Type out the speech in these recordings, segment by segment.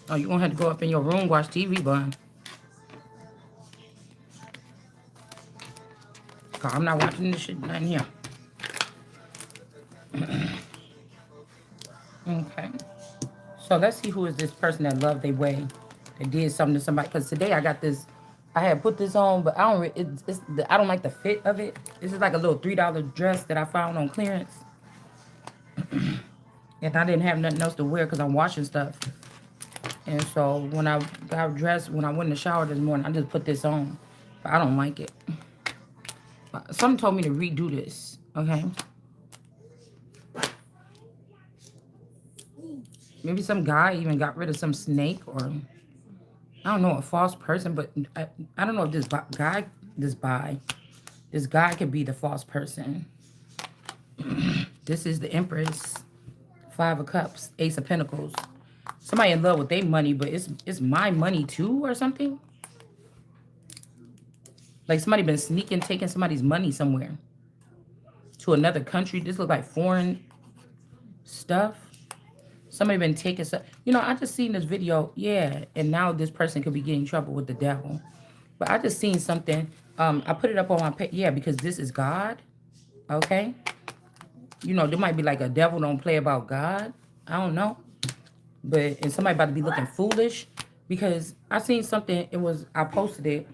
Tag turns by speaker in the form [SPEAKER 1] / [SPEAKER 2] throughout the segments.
[SPEAKER 1] Oh, you gonna have to go up in your room, watch TV, bun. Cause I'm not watching this shit down here. Okay. So let's see who is this person that loved their way, that did something to somebody. Cause today I got this. I had put this on, but I don't. I don't like the fit of it. This is like a little $3 dress that I found on clearance, and I didn't have nothing else to wear because I'm washing stuff. And so when I got dressed, when I went in the shower this morning, I just put this on. But I don't like it. Someone told me to redo this. Okay. Maybe some guy even got rid of some snake, or I don't know, a false person. But I don't know if this guy could be the false person. This is the Empress, 5 of Cups, Ace of Pentacles. Somebody in love with their money, but it's my money too, or something. Like somebody been sneaking, taking somebody's money somewhere to another country. This look like foreign stuff. Somebody been taking some. You know, I just seen this video. Yeah, and now this person could be getting in trouble with the devil. But I just seen something. I put it up on my page. Yeah, because this is God. Okay. You know, there might be like a devil don't play about God. I don't know. But and somebody about to be looking foolish because I seen something. I posted it.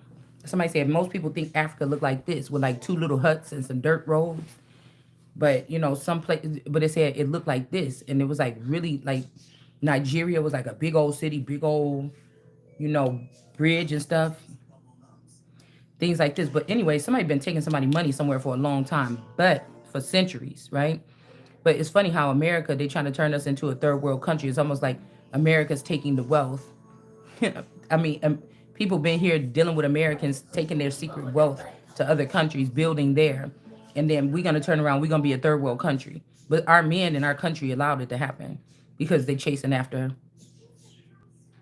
[SPEAKER 1] Somebody said most people think Africa look like this with like 2 little huts and some dirt roads. But you know, some places, but it said it looked like this, and it was like really like Nigeria was like a big old city, big old, you know, bridge and stuff, things like this. But anyway, somebody been taking somebody money somewhere for a long time, but for centuries, right? But it's funny how America, they trying to turn us into a third world country. It's almost like America's taking the wealth. I mean, people been here dealing with Americans taking their secret wealth to other countries, building there. And then we're going to turn around, we're going to be a third world country. But our men in our country allowed it to happen because they chasing after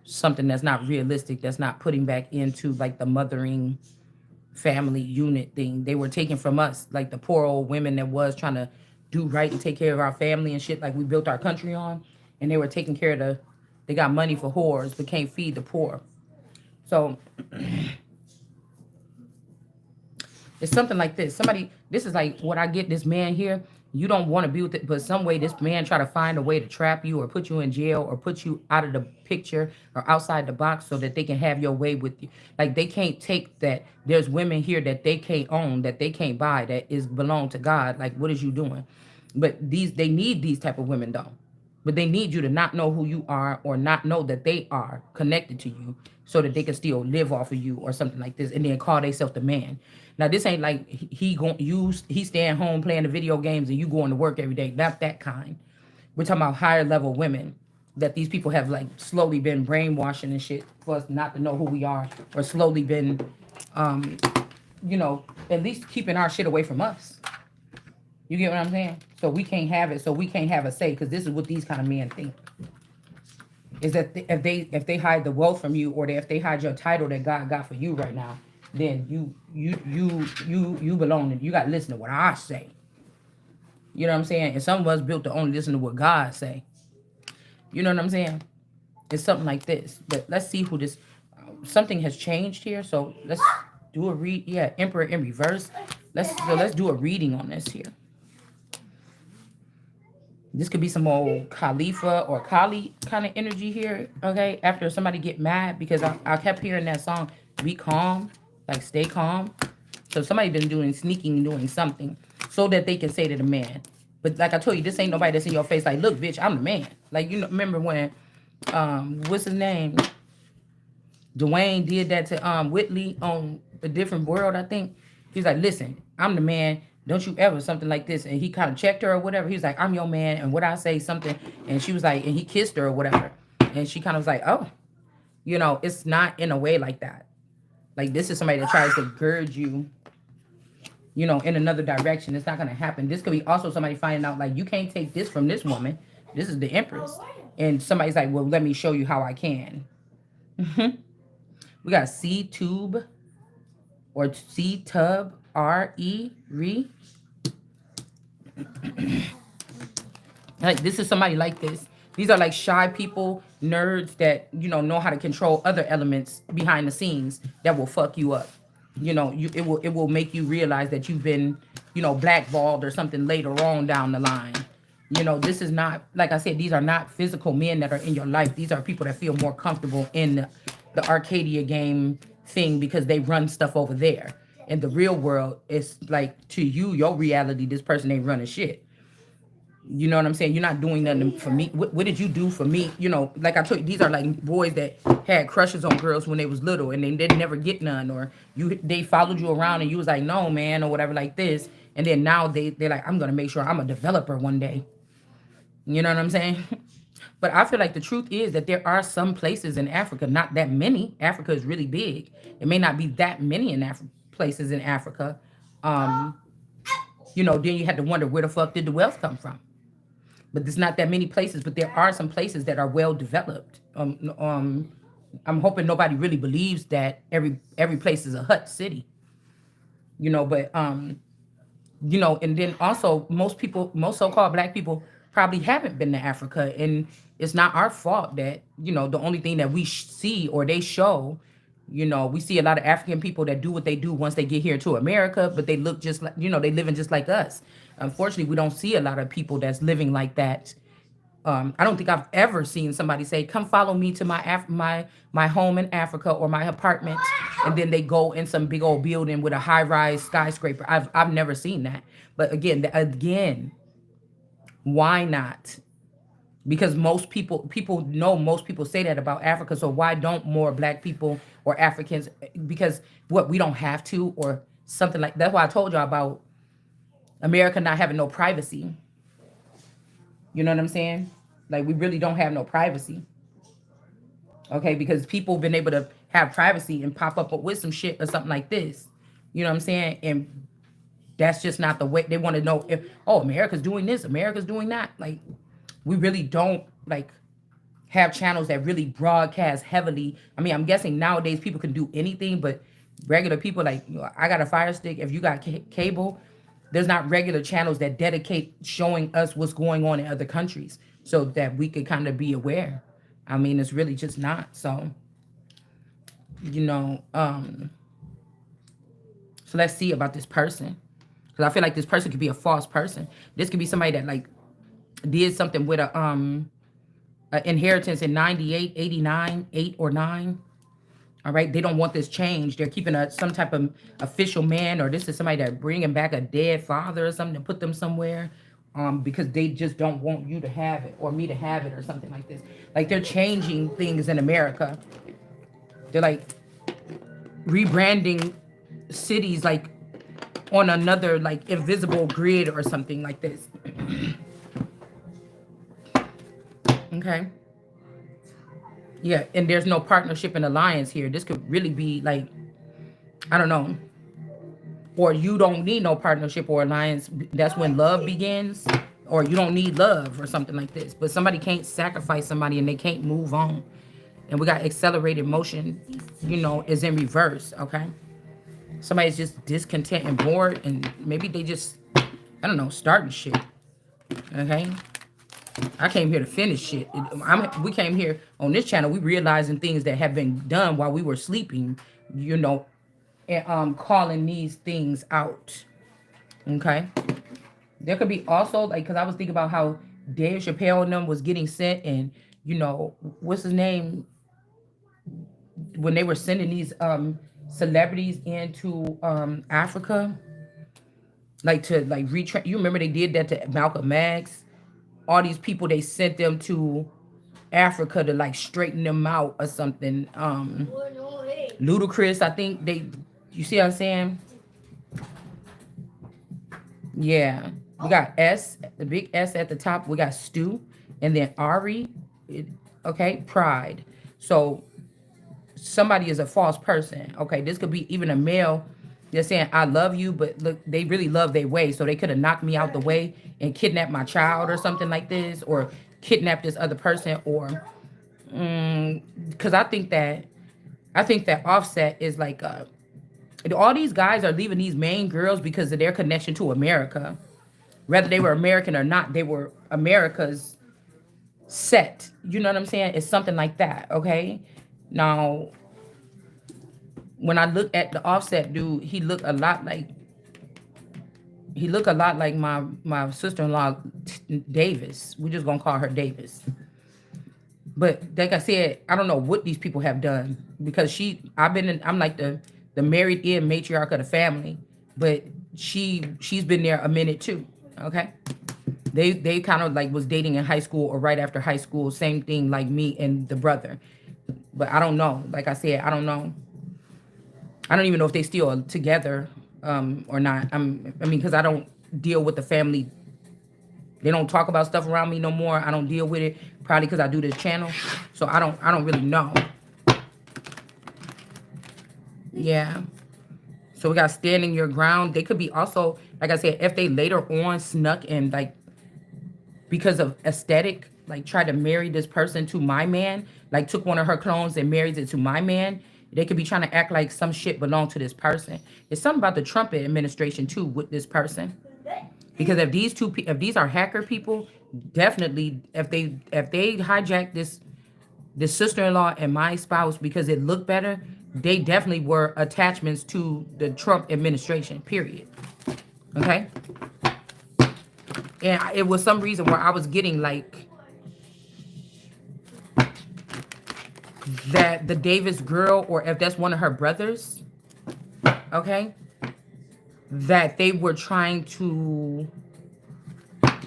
[SPEAKER 1] something that's not realistic, that's not putting back into like the mothering family unit thing. They were taking from us, like the poor old women that was trying to do right and take care of our family and shit like we built our country on. And they were taking care of they got money for whores but can't feed the poor. So it's something like this. This is like what I get this man here. You don't want to be with it, but some way this man try to find a way to trap you or put you in jail or put you out of the picture or outside the box so that they can have your way with you. Like they can't take that. There's women here that they can't own, that they can't buy, that is belong to God. Like what is you doing? But they need these type of women though. But they need you to not know who you are or not know that they are connected to you so that they can still live off of you or something like this and then call themselves the man. Now this ain't like he staying home playing the video games and you going to work every day. Not that kind. We're talking about higher level women that these people have like slowly been brainwashing and shit for us not to know who we are or slowly been you know, at least keeping our shit away from us. You get what I'm saying? So we can't have it. So we can't have a say because this is what these kind of men think. Is that if they hide the wealth from you or if they hide your title that God got for you right now, then you belong to, you got to listen to what I say. You know what I'm saying? And some of us built to only listen to what God say. You know what I'm saying? It's something like this. But let's see who this. Something has changed here. So let's do a read. Yeah, Emperor in reverse. Let's do a reading on this here. This could be some old Khalifa or Kali kind of energy here, okay? After somebody get mad, because I kept hearing that song, be calm, like stay calm. So somebody been doing something so that they can say to the man. But like I told you, this ain't nobody that's in your face like, look, bitch, I'm the man. Like, you know, remember when, what's his name? Dwayne did that to Whitley on A Different World, I think. He's like, listen, I'm the man. Don't you ever something like this. And he kind of checked her or whatever. He was like, I'm your man. And what I say something. And she was like, and he kissed her or whatever. And she kind of was like, oh, you know, it's not in a way like that. Like this is somebody that tries to gird you, you know, in another direction. It's not going to happen. This could be also somebody finding out like, you can't take this from this woman. This is the Empress. And somebody's like, well, let me show you how I can. We got C-tube or C-tub, R-E, re. Like this is somebody like this. These are like shy people nerds that know how to control other elements behind the scenes that will fuck you up. It will make you realize that you've been blackballed or something later on down the line. This is not, like I said, these are not physical men that are in your life. These are people that feel more comfortable in the Arcadia game thing because they run stuff over there. In the real world, it's like, to you, your reality, this person ain't running shit. You know what I'm saying? You're not doing nothing for me. What did you do for me? Like I told you, these are like boys that had crushes on girls when they was little and they didn't never get none, or they followed you around and you was like, no, man, or whatever like this. And then now they're like, I'm gonna make sure I'm a developer one day. You know what I'm saying? But I feel like the truth is that there are some places in Africa, not that many. Africa is really big. It may not be that many places in Africa. Um, then you had to wonder, where the fuck did the wealth come from? But there's not that many places, but there are some places that are well developed. I'm hoping nobody really believes that every place is a hut city, but and then also most so-called black people probably haven't been to Africa, and it's not our fault that the only thing that we see or they show. We see a lot of African people that do what they do once they get here to America, but they look just like, they living just like us. Unfortunately, we don't see a lot of people that's living like that. I don't think I've ever seen somebody say, "Come follow me to my home in Africa or my apartment," and then they go in some big old building with a high-rise skyscraper. I've never seen that. But again, why not? Because people know, most people say that about Africa. So why don't more black people or Africans? Because we don't have to, or something like that's why I told y'all about America not having no privacy. You know what I'm saying? Like, we really don't have no privacy. Okay, because people been able to have privacy and pop up with some shit or something like this. You know what I'm saying? And that's just not the way. They want to know if, oh, America's doing this, America's doing that. Like, we really don't like have channels that really broadcast heavily. I mean, I'm guessing nowadays people can do anything, but regular people, like, I got a Fire Stick. If you got cable, there's not regular channels that dedicate showing us what's going on in other countries so that we could kind of be aware. I mean, it's really just not. So, so let's see about this person. Because I feel like this person could be a false person. This could be somebody that, like, did something with a inheritance in 98, 89, 8 or 9. All right, they don't want this change. They're keeping some type of official man, or this is somebody that bringing back a dead father or something to put them somewhere, because they just don't want you to have it or me to have it or something like this. Like, they're changing things in America. They're like rebranding cities, like on another like invisible grid or something like this. Okay. Yeah, and there's no partnership and alliance here. This could really be like, I don't know. Or you don't need no partnership or alliance. That's when love begins. Or you don't need love or something like this. But somebody can't sacrifice somebody and they can't move on. And we got accelerated motion, is in reverse, okay? Somebody's just discontent and bored, and maybe they just, I don't know, starting shit, okay? I came here to finish shit. We came here on this channel. We realizing things that have been done while we were sleeping, and calling these things out. Okay. There could be also, like, because I was thinking about how Dave Chappelle and them was getting sent, and what's his name, when they were sending these celebrities into Africa, like to like retrain. You remember they did that to Malcolm X. All these people, they sent them to Africa to like straighten them out or something. Ludacris, I think you see what I'm saying? Yeah. We got S, the big S at the top. We got Stu, and then Ari. Okay, Pride. So somebody is a false person. Okay, this could be even a male. They're saying, I love you, but look, they really love their way. So they could have knocked me out the way and kidnapped my child or something like this, or kidnapped this other person, or because I think that Offset is like all these guys are leaving these main girls because of their connection to America. Whether they were American or not, they were America's set. You know what I'm saying? It's something like that, okay? Now, when I look at the Offset dude, he look a lot like my sister-in-law Davis. We're just gonna call her Davis. But like I said, I don't know what these people have done because I'm like the married in matriarch of the family, but she's been there a minute too. Okay. They kind of like was dating in high school or right after high school, same thing like me and the brother. But I don't know. Like I said, I don't know. I don't even know if they still are together or not. Because I don't deal with the family. They don't talk about stuff around me no more. I don't deal with it. Probably because I do this channel. So I don't really know. Yeah. So we got standing your ground. They could be also, like I said, if they later on snuck and like because of aesthetic, like tried to marry this person to my man, like took one of her clones and married it to my man. They could be trying to act like some shit belonged to this person. It's something about the Trump administration too with this person. Because if these are hacker people, definitely if they hijack this sister-in-law and my spouse because it looked better, they definitely were attachments to the Trump administration. Period. Okay. And it was some reason where I was getting like that the Davis girl, or if that's one of her brothers, okay, that they were trying to, I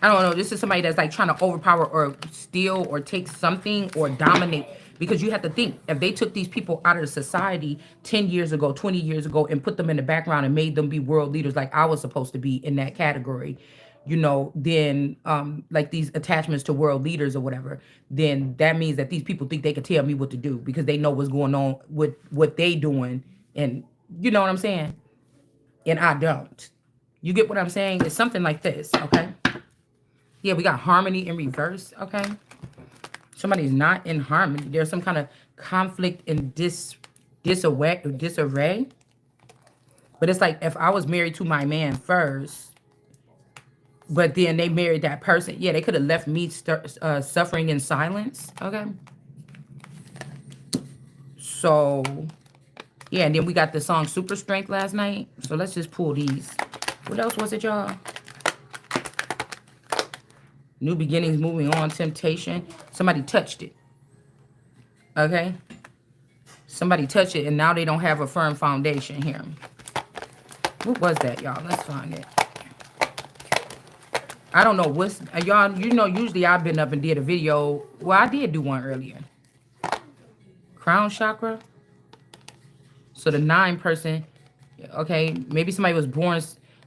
[SPEAKER 1] don't know, this is somebody that's like trying to overpower or steal or take something or dominate. Because you have to think, if they took these people out of the society 10 years ago, 20 years ago, and put them in the background and made them be world leaders like I was supposed to be in that category, then like these attachments to world leaders or whatever, then that means that these people think they can tell me what to do because they know what's going on with what they doing. And you know what I'm saying? And I don't. You get what I'm saying? It's something like this, okay? Yeah, we got harmony in reverse, okay? Somebody's not in harmony. There's some kind of conflict and disarray. But it's like if I was married to my man first, but then they married that person, yeah, they could have left me suffering in silence, okay? So, yeah, and then we got the song Super Strength last night. So let's just pull these. What else was it, y'all? New beginnings, moving on, temptation. Somebody touched it. Okay? Somebody touched it, and now they don't have a firm foundation here. What was that, y'all? Let's find it. I don't know what's... Y'all, usually I've been up and did a video. Well, I did do one earlier. Crown chakra. So the 9 person... Okay, maybe somebody was born...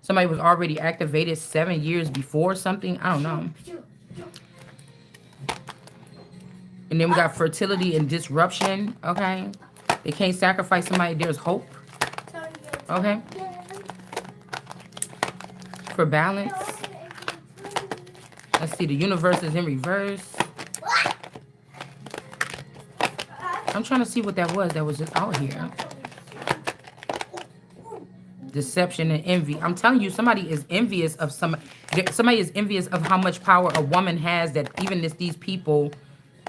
[SPEAKER 1] Somebody was already activated 7 years before something. I don't know. And then we got fertility and disruption. Okay. They can't sacrifice somebody. There's hope. Okay. For balance. Let's see. The universe is in reverse. I'm trying to see what that was just out here. Deception and envy. I'm telling you, somebody is envious of somebody is envious of how much power a woman has, that even these people,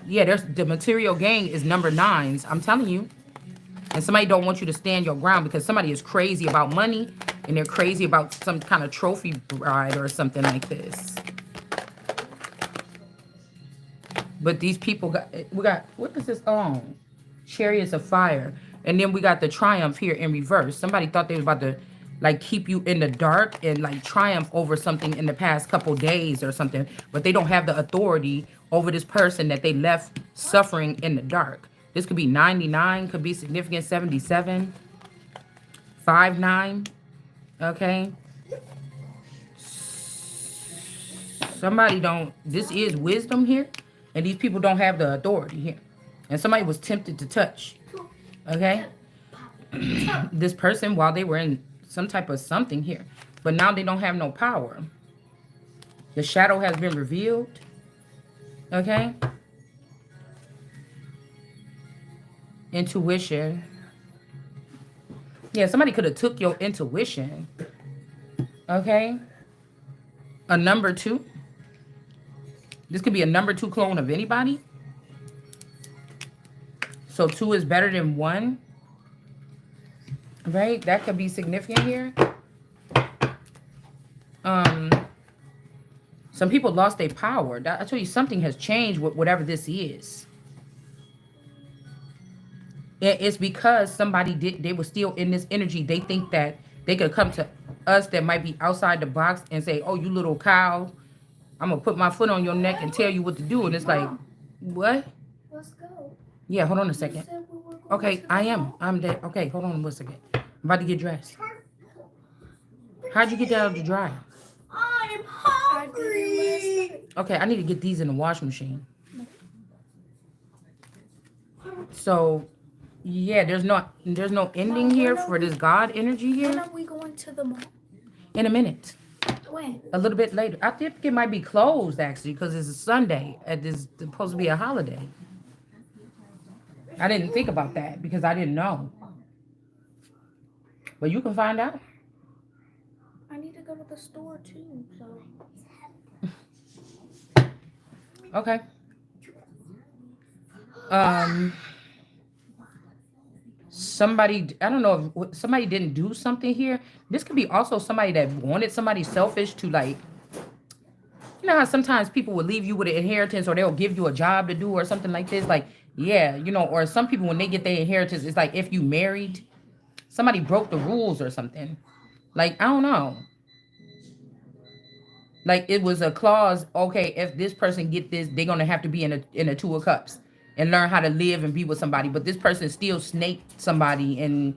[SPEAKER 1] yeah, there's the material gain is number 9s. I'm telling you. And somebody don't want you to stand your ground because somebody is crazy about money and they're crazy about some kind of trophy bride or something like this. But these people we got, what is this on? Chariots of fire. And then we got the triumph here in reverse. Somebody thought they was about to like keep you in the dark and like triumph over something in the past couple days or something, but they don't have the authority over this person that they left suffering in the dark. This could be 99, could be significant 77, 59. Okay. Somebody don't, this is wisdom here, and these people don't have the authority here. And somebody was tempted to touch. Okay. This person while they were in some type of something here, but now they don't have no power. The shadow has been revealed. Okay. Intuition. Yeah, somebody could have took your intuition. Okay. A number 2. This could be a number 2 clone of anybody. So 2 is better than 1. Right? That could be significant here. Some people lost their power. I tell you, something has changed with whatever this is. It's because somebody they were still in this energy. They think that they could come to us that might be outside the box and say, oh, you little cow, I'm going to put my foot on your neck and tell you what to do. And it's like, what?
[SPEAKER 2] Let's go.
[SPEAKER 1] Yeah, hold on a second. Okay, I am. I'm dead. Okay, hold on a second. I'm about to get dressed. How'd you get that out of the dryer?
[SPEAKER 2] I'm hungry.
[SPEAKER 1] Okay, I need to get these in the washing machine. So, yeah, there's no ending here for this God energy here.
[SPEAKER 2] When are we going to the mall?
[SPEAKER 1] In a minute.
[SPEAKER 2] When?
[SPEAKER 1] A little bit later. I think it might be closed actually because it's a Sunday. It's supposed to be a holiday. I didn't think about that because I didn't know. But you can find out.
[SPEAKER 2] I need to go to the store too. So.
[SPEAKER 1] Okay. Somebody, I don't know if somebody didn't do something here. This could be also somebody that wanted somebody selfish to, like, you know how sometimes people will leave you with an inheritance or they'll give you a job to do or something like this. Like, yeah, you know, or some people when they get their inheritance, it's like if you married, somebody broke the rules or something. Like, I don't know. Like it was a clause, okay, if this person get this, they're gonna have to be in a 2 of cups and learn how to live and be with somebody. But this person still snaked somebody and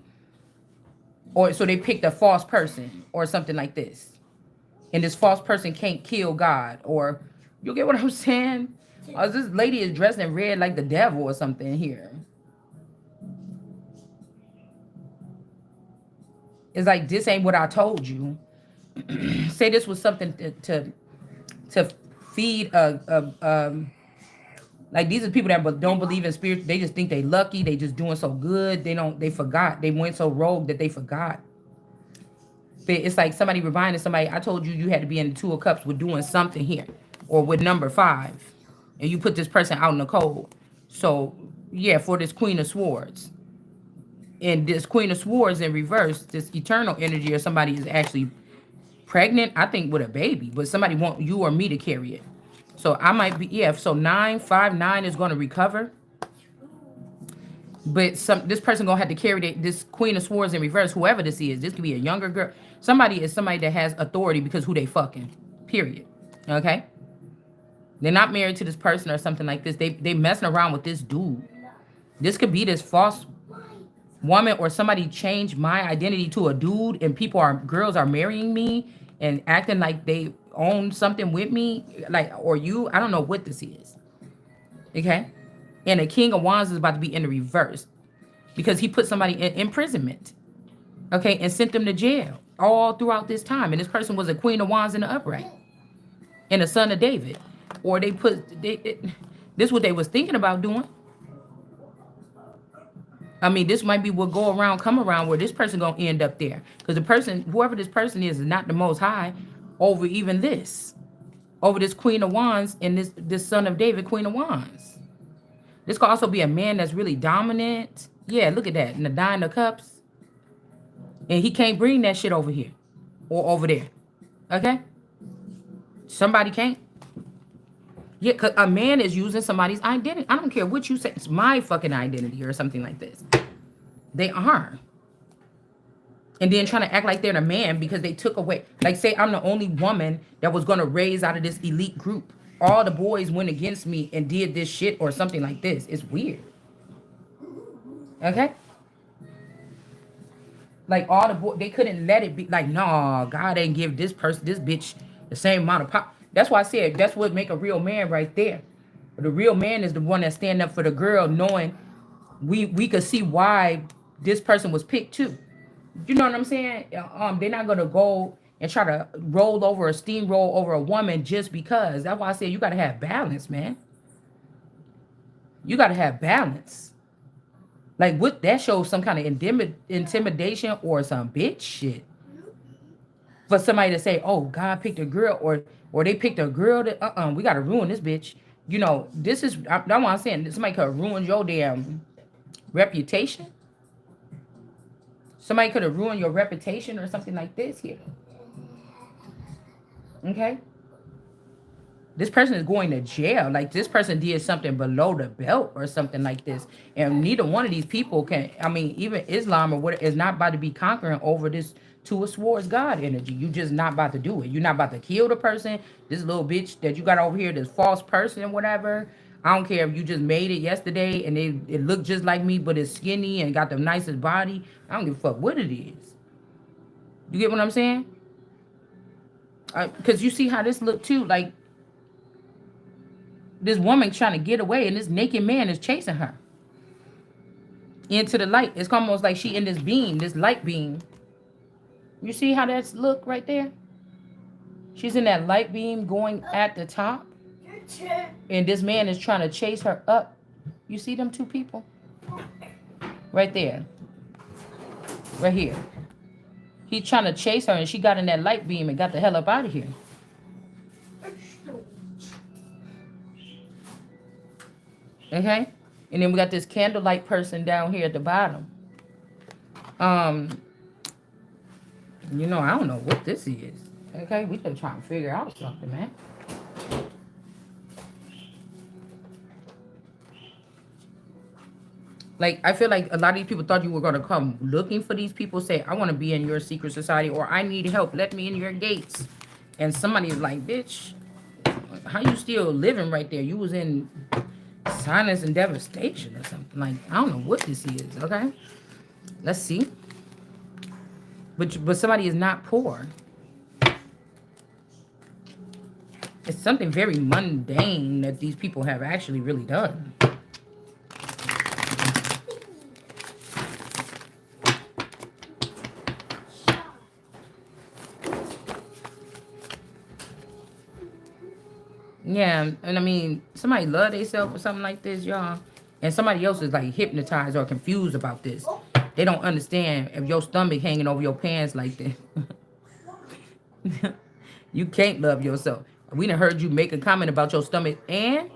[SPEAKER 1] or so they picked a false person or something like this. And this false person can't kill God. Or you get what I'm saying? This lady is dressed in red like the devil or something here. It's like, this ain't what I told you. Say this was something to feed like these are people that don't believe in spirit. They just think they lucky. They just doing so good. They forgot. They went so rogue that they forgot. But it's like somebody reminding somebody, I told you you had to be in the 2 of cups with doing something here. Or with number 5. And you put this person out in the cold. So yeah, for this Queen of Swords. And this Queen of Swords in reverse, this eternal energy or somebody is actually pregnant, I think, with a baby, but somebody want you or me to carry it. So I might be, yeah, so 959 is going to recover. But this person going to have to carry this Queen of Swords in reverse, whoever this is. This could be a younger girl. Somebody is somebody that has authority because who they fucking, period. Okay? They're not married to this person or something like this. They messing around with this dude. This could be this false woman or somebody changed my identity to a dude and girls are marrying me and acting like they own something with me, like, or you, I don't know what this is. Okay? And the King of Wands is about to be in the reverse because he put somebody in imprisonment. Okay? And sent them to jail all throughout this time. And this person was a Queen of Wands in the upright and a son of David. Or this is what they was thinking about doing. I mean, this might be what go around, come around, where this person gonna end up there. Because the person, whoever this person is not the most high over even this. Over this Queen of Wands and this son of David, Queen of Wands. This could also be a man that's really dominant. Yeah, look at that. And the 9 of Cups. And he can't bring that shit over here. Or over there. Okay? Somebody can't. Yeah, because a man is using somebody's identity. I don't care what you say. It's my fucking identity or something like this. They are. And then trying to act like they're a man because they took away. Like, say I'm the only woman that was going to raise out of this elite group. All the boys went against me and did this shit or something like this. It's weird. Okay? Like, all the boys, they couldn't let it be. Like, no, God ain't give this person, this bitch, the same amount of power. That's why I said that's what make a real man right there. The real man is the one that stand up for the girl, knowing we could see why this person was picked too. You know what I'm saying? They're not gonna go and try to roll over or steamroll over a woman just because. That's why I said you gotta have balance, man. You gotta have balance. Like, what that shows some kind of intimidation or some bitch shit. For somebody to say, oh, God picked a girl, or Or they picked a girl that, we got to ruin this bitch. You know, that's what I'm saying. Somebody could ruin your damn reputation. Somebody could have ruined your reputation or something like this here. Okay? This person is going to jail. Like, this person did something below the belt or something like this. And neither one of these people can, I mean, even Islam or what is not about to be conquering over this to us towards God energy. You just not about to do it. You're not about to kill the person. This little bitch that you got over here, this false person, whatever. I don't care if you just made it yesterday and it looked just like me, but it's skinny and got the nicest body. I don't give a fuck what it is. You get what I'm saying? Because you see how this look too. Like, this woman trying to get away and this naked man is chasing her into the light. It's almost like she in this beam, this light beam. You see how that's look right there? She's in that light beam going at the top. And this man is trying to chase her up. You see them two people? Right there. Right here. He's trying to chase her and she got in that light beam and got the hell up out of here. Okay? And then we got this candlelight person down here at the bottom. You know, I don't know what this is. Okay? We just trying to figure out something, man. Like, I feel like a lot of these people thought you were going to come looking for these people, say, I want to be in your secret society, or I need help, let me in your gates. And somebody's like, bitch, how you still living right there? You was in silence and devastation or something. Like, I don't know what this is, okay? Let's see. But somebody is not poor. It's something very mundane that these people have actually really done. Yeah, and I mean, somebody love themselves or something like this, y'all. And somebody else is like hypnotized or confused about this. They don't understand if your stomach hanging over your pants like this. You can't love yourself. We done heard you make a comment about your stomach, and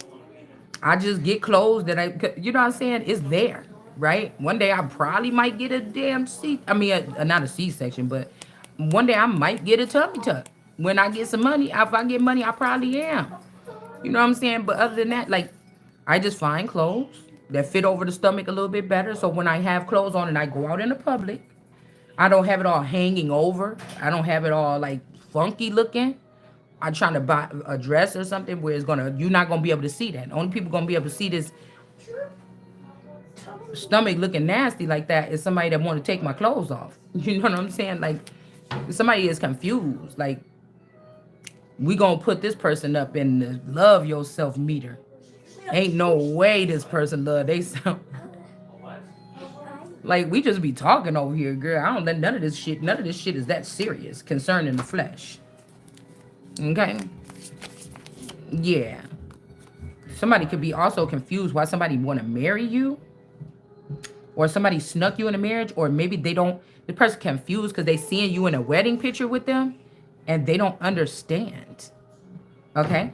[SPEAKER 1] I just get clothes that you know what I'm saying? It's there, right? One day I probably might get a damn not a C-section, but one day I might get a tummy tuck. When I get some money, if I get money, I probably am. You know what I'm saying? But other than that, like, I just find clothes that fit over the stomach a little bit better. So when I have clothes on and I go out in the public, I don't have it all hanging over. I don't have it all like funky looking. I'm trying to buy a dress or something where you're not gonna be able to see that. The only people gonna be able to see this stomach looking nasty like that is somebody that want to take my clothes off. You know what I'm saying? Like, somebody is confused. Like, we gonna put this person up in the love yourself meter. Ain't no way this person love they self. Like, we just be talking over here, girl. I don't let none of this shit is that serious concerning the flesh. Okay? Yeah. Somebody could be also confused why somebody want to marry you, or somebody snuck you in a marriage, or maybe the person confused because they seeing you in a wedding picture with them and they don't understand. Okay?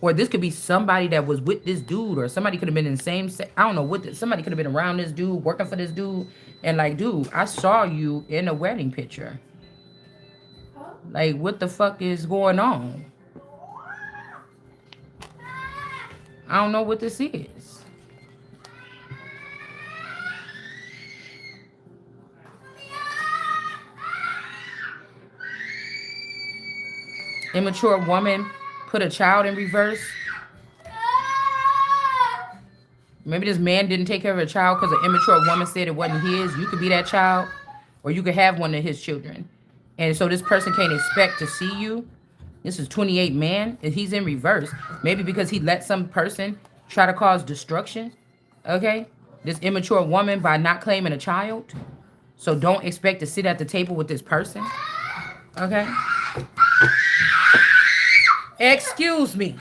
[SPEAKER 1] Or this could be somebody that was with this dude, or somebody could have been in the same, I don't know what, somebody could have been around this dude, working for this dude, and like, dude, I saw you in a wedding picture. Like, what the fuck is going on? I don't know what this is. Immature woman put a child in reverse. Maybe this man didn't take care of a child because an immature woman said it wasn't his. You could be that child, or you could have one of his children. And so this person can't expect to see you. This is 28 man, and he's in reverse. Maybe because he let some person try to cause destruction. Okay? This immature woman by not claiming a child. So don't expect to sit at the table with this person. Okay? Excuse me.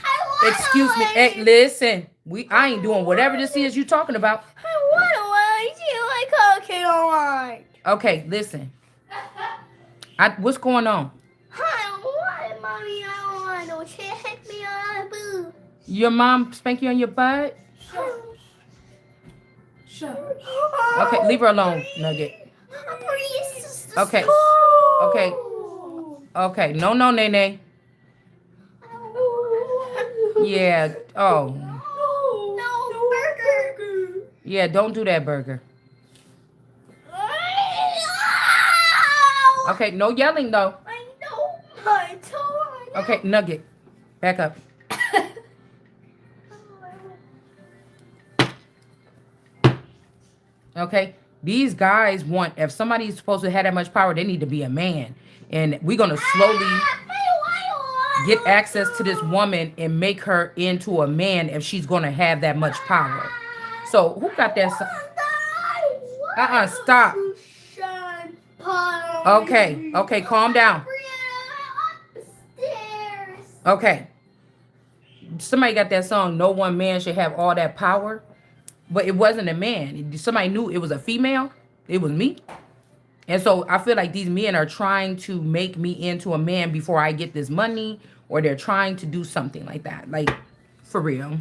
[SPEAKER 1] Excuse me. Hey, listen. I ain't doing whatever this is you talking about. Okay, listen. What's going on?
[SPEAKER 2] Mommy, I she hit me on the boob.
[SPEAKER 1] Your mom spank you on your butt?
[SPEAKER 2] Shut.
[SPEAKER 1] Okay, leave her alone, Nugget.
[SPEAKER 2] Please.
[SPEAKER 1] Okay. Okay. Okay. No, no, Nene. Yeah. Oh.
[SPEAKER 2] No, burger.
[SPEAKER 1] Yeah, don't do that, Burger. Okay, no yelling, though.
[SPEAKER 2] I know. I told.
[SPEAKER 1] Okay, Nugget. Back up. Okay? These guys want, if somebody's supposed to have that much power, they need to be a man. And we're going to slowly get access to this woman and make her into a man if she's going to have that much power. So, who got that? Stop. Okay, okay, calm down. Okay. Somebody got that song, No One Man Should Have All That Power. But it wasn't a man. Somebody knew it was a female. It was me. And so I feel like these men are trying to make me into a man before I get this money. Or they're trying to do something like that. Like, for real.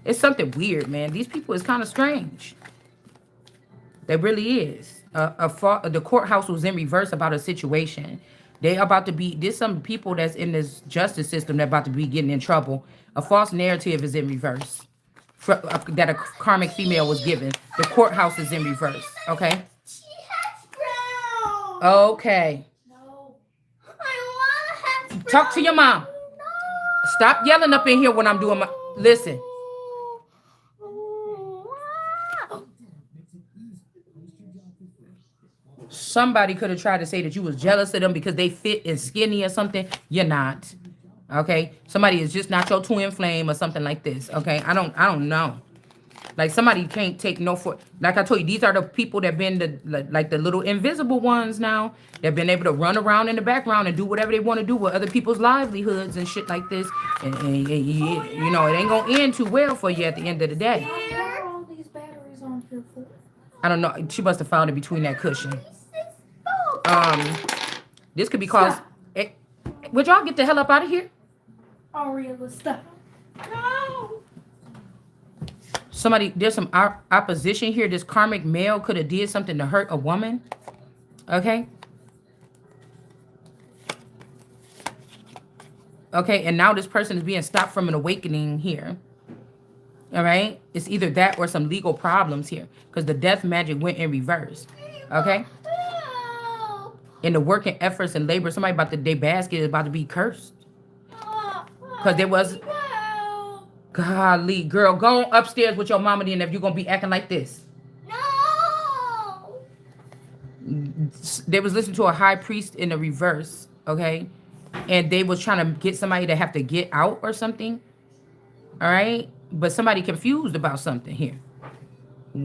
[SPEAKER 1] It's something weird, man. These people is kind of strange. They really is. The courthouse was in reverse about a situation. They about to be, there's some people that's in this justice system that about to be getting in trouble. A false narrative is in reverse. That a karmic female was given. The courthouse is in reverse. Okay?
[SPEAKER 2] She has brown.
[SPEAKER 1] Okay.
[SPEAKER 2] No. I want to have
[SPEAKER 1] Talk to your mom.
[SPEAKER 2] No.
[SPEAKER 1] Stop yelling up in here when I'm doing my... Listen. Somebody could have tried to say that you was jealous of them because they fit and skinny or something. You're not. Okay? Somebody is just not your twin flame or something like this. Okay? I don't know. Like, somebody can't take no for... Like I told you, these are the people that been the little invisible ones now. That been able to run around in the background and do whatever they want to do with other people's livelihoods and shit like this. And you know, it ain't going to end too well for you at the end of the day.
[SPEAKER 2] What are all these batteries on here for?
[SPEAKER 1] I don't know. She must have found it between that cushion. This could be caused... Would y'all get the hell up out of here?
[SPEAKER 2] Aria, stop. No.
[SPEAKER 1] Somebody, there's some opposition here. This karmic male could have did something to hurt a woman. Okay? Okay, and now this person is being stopped from an awakening here. All right? It's either that or some legal problems here. Because the death magic went in reverse. Okay? In the working efforts and labor, somebody about their basket is about to be cursed. Because there was... Golly, girl, go upstairs with your mama then if you're going to be acting like this.
[SPEAKER 2] No.
[SPEAKER 1] They was listening to a high priest in the reverse, okay? And they was trying to get somebody to have to get out or something. All right? But somebody confused about something here.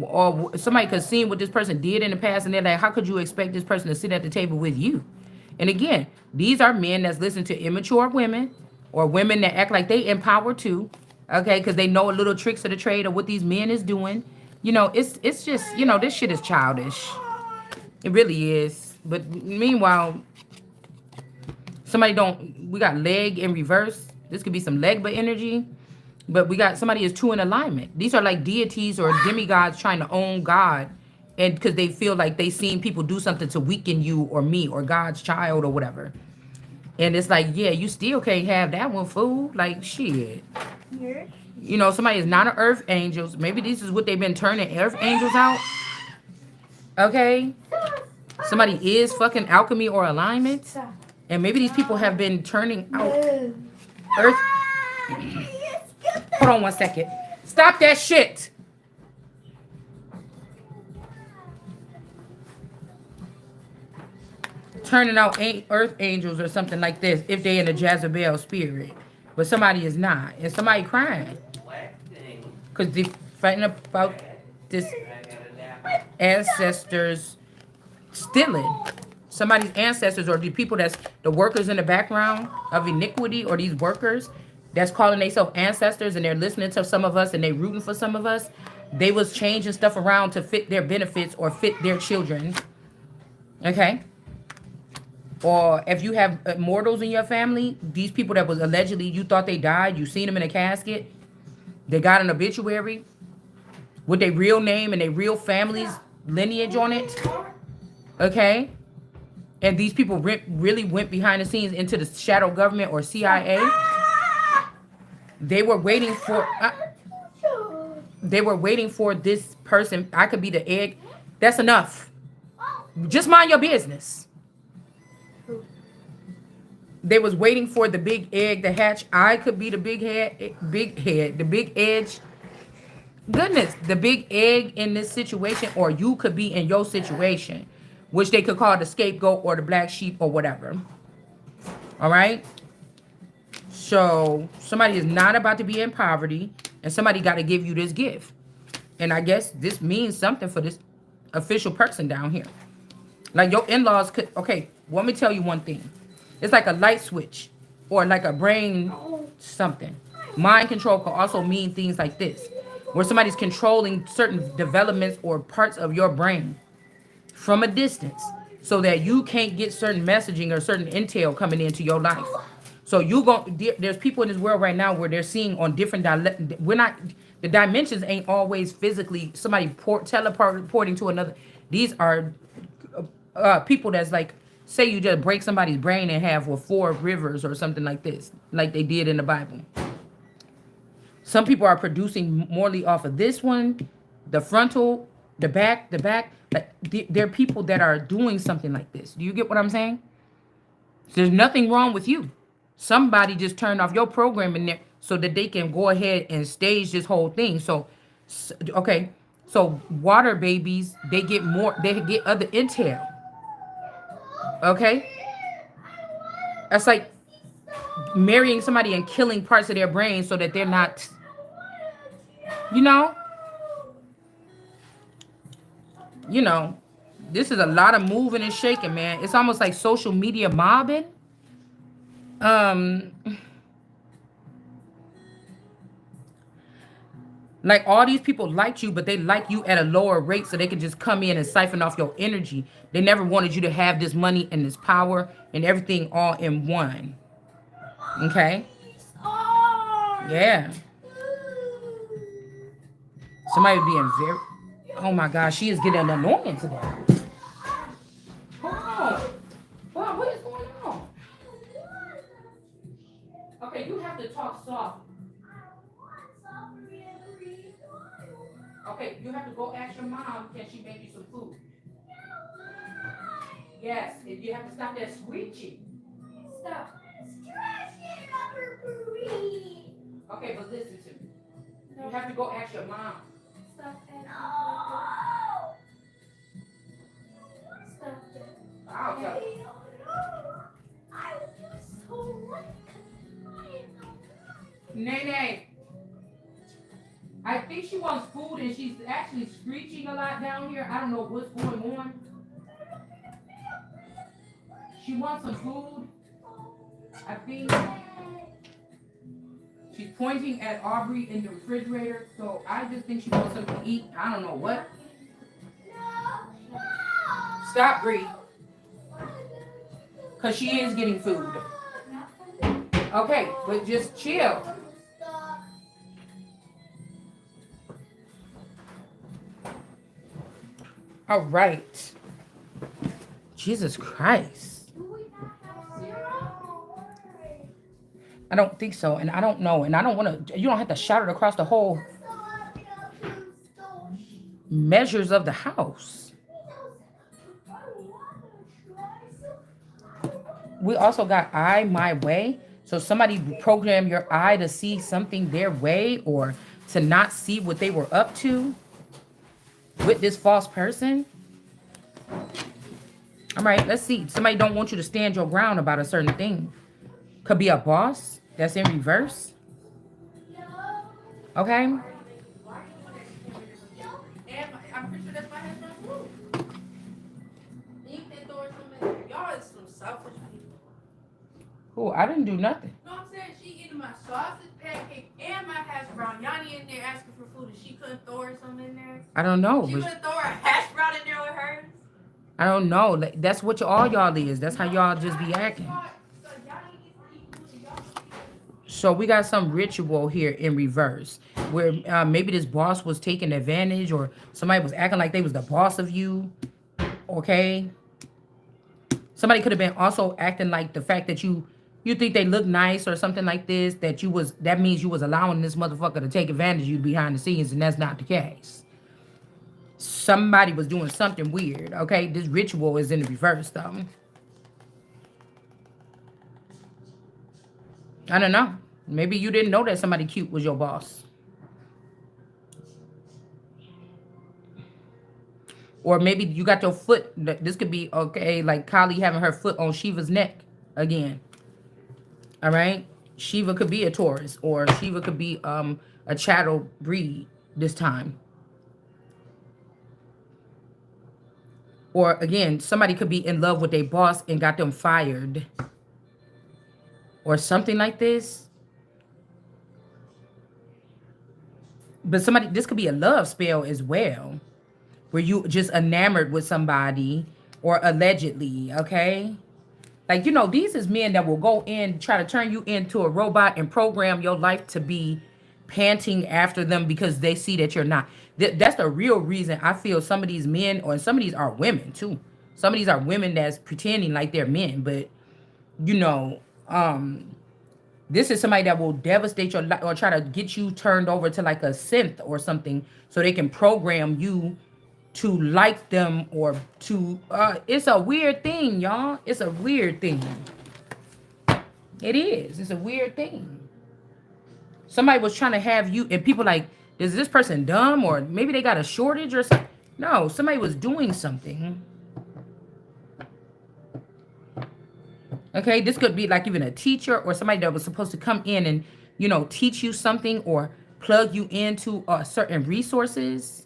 [SPEAKER 1] Or somebody could see what this person did in the past and they're like, how could you expect this person to sit at the table with you? And again, these are men that's listening to immature women or women that act like they empower too. Okay, because they know a little tricks of the trade of what these men is doing. You know, it's just, you know, this shit is childish. It really is. But meanwhile, we got leg in reverse. This could be some legba energy. But we got somebody is two in alignment. These are like deities or demigods trying to own God. And because they feel like they seen people do something to weaken you or me or God's child or whatever. And it's like, yeah, you still can't have that one, fool. Like, shit. You know, somebody is not an earth angels. Maybe this is what they've been turning earth angels out. Okay? Somebody is fucking alchemy or alignment. And maybe these people have been turning out earth. Hold on 1 second. Stop that shit. Turning out earth angels or something like this if they're in a Jezebel spirit. But somebody is not. And somebody crying. Because they're fighting about this ancestors stealing. Somebody's ancestors or the people that's the workers in the background of iniquity or these workers that's calling themselves ancestors and they're listening to some of us and they rooting for some of us. They was changing stuff around to fit their benefits or fit their children. Okay? Or if you have immortals in your family, these people that was allegedly, you thought they died, you seen them in a casket, they got an obituary with their real name and their real family's lineage on it. Okay? And these people really went behind the scenes into the shadow government or CIA. They were waiting for this person. I could be the egg. That's enough. Just mind your business. They was waiting for the big egg to hatch. I could be the big head, the big edge. Goodness, the big egg in this situation, or you could be in your situation, which they could call the scapegoat or the black sheep or whatever. All right? So somebody is not about to be in poverty, and somebody got to give you this gift. And I guess this means something for this official person down here. Like your in-laws could, okay, let me tell you one thing. It's like a light switch or like a brain something. Mind control can also mean things like this, where somebody's controlling certain developments or parts of your brain from a distance so that you can't get certain messaging or certain intel coming into your life. So there's people in this world right now where they're seeing on different the dimensions ain't always physically somebody teleporting to another. These are people that's like, say you just break somebody's brain in half with 4 rivers or something like this, like they did in the Bible. Some people are producing morely off of this one, the frontal, the back. Like there are people that are doing something like this. Do you get what I'm saying? There's nothing wrong with you. Somebody just turned off your program in there so that they can go ahead and stage this whole thing. So, okay. So water babies, they get other intel. Okay? That's like marrying somebody and killing parts of their brain so that they're not, you know, this is a lot of moving and shaking, man. It's almost like social media mobbing. Like all these people liked you, but they like you at a lower rate so they can just come in and siphon off your energy. They never wanted you to have this money and this power and everything all in one. Okay? Yeah. Somebody being very... Oh my gosh, she is getting annoying today. Hold on. Wow, what is going on? Okay, you have to talk soft. Okay, you have to go ask your mom, can she make you some food? Yes, you have to stop that screeching. Stop. Okay, but listen to me. You have to go ask your mom. Stop it. Stop it. I'll tell you. I was so Nene. I think she wants food and she's actually screeching a lot down here. I don't know what's going on. She wants some food. I think she's pointing at Aubrey in the refrigerator. So I just think she wants something to eat. I don't know what. Stop, Bree. Because she is getting food. Okay, but just chill. All right. Jesus Christ. I don't think so, and I don't know, and I don't want to. You don't have to shout it across the whole measures of the house. We also got I my way. So somebody program your eye to see something their way or to not see what they were up to with this false person. All right, let's see. Somebody don't want you to stand your ground about a certain thing. Could be a boss that's in reverse. Okay.
[SPEAKER 3] I'm pretty sure that's my husband's food. You can throw something. Y'all is some selfish people.
[SPEAKER 1] Cool. I didn't do nothing.
[SPEAKER 3] No, I'm saying she eating my sausage pancake and my hash brown. Yanni in there asking for food and she couldn't throw her something in there.
[SPEAKER 1] I don't know.
[SPEAKER 3] She couldn't throw her hash brown in there with hers.
[SPEAKER 1] I don't know. Like, that's what all y'all is. That's how y'all just be acting. So we got some ritual here in reverse, where maybe this boss was taking advantage, or somebody was acting like they was the boss of you. Okay, somebody could have been also acting like the fact that you think they look nice or something like this. That means you was allowing this motherfucker to take advantage of you behind the scenes, and that's not the case. Somebody was doing something weird. Okay, this ritual is in the reverse though. I don't know. Maybe you didn't know that somebody cute was your boss. Or maybe you got your foot. This could be, okay, like Kali having her foot on Shiva's neck again. All right? Shiva could be a Taurus, or Shiva could be a chattel breed this time. Or again, somebody could be in love with their boss and got them fired. Or something like this. But this could be a love spell as well, where you just enamored with somebody, or allegedly, okay? Like, these is men that will go in, try to turn you into a robot and program your life to be panting after them because they see that you're not. That's the real reason I feel some of these men, or some of these are women too. Some of these are women that's pretending like they're men, but you know, this is somebody that will devastate your life or try to get you turned over to like a synth or something so they can program you to like them, or to it's a weird thing, y'all. It's a weird thing. It is. It's a weird thing. Somebody was trying to have you, and people like, is this person dumb, or maybe they got a shortage or something? No, somebody was doing something. Okay, this could be like even a teacher or somebody that was supposed to come in and, teach you something or plug you into certain resources.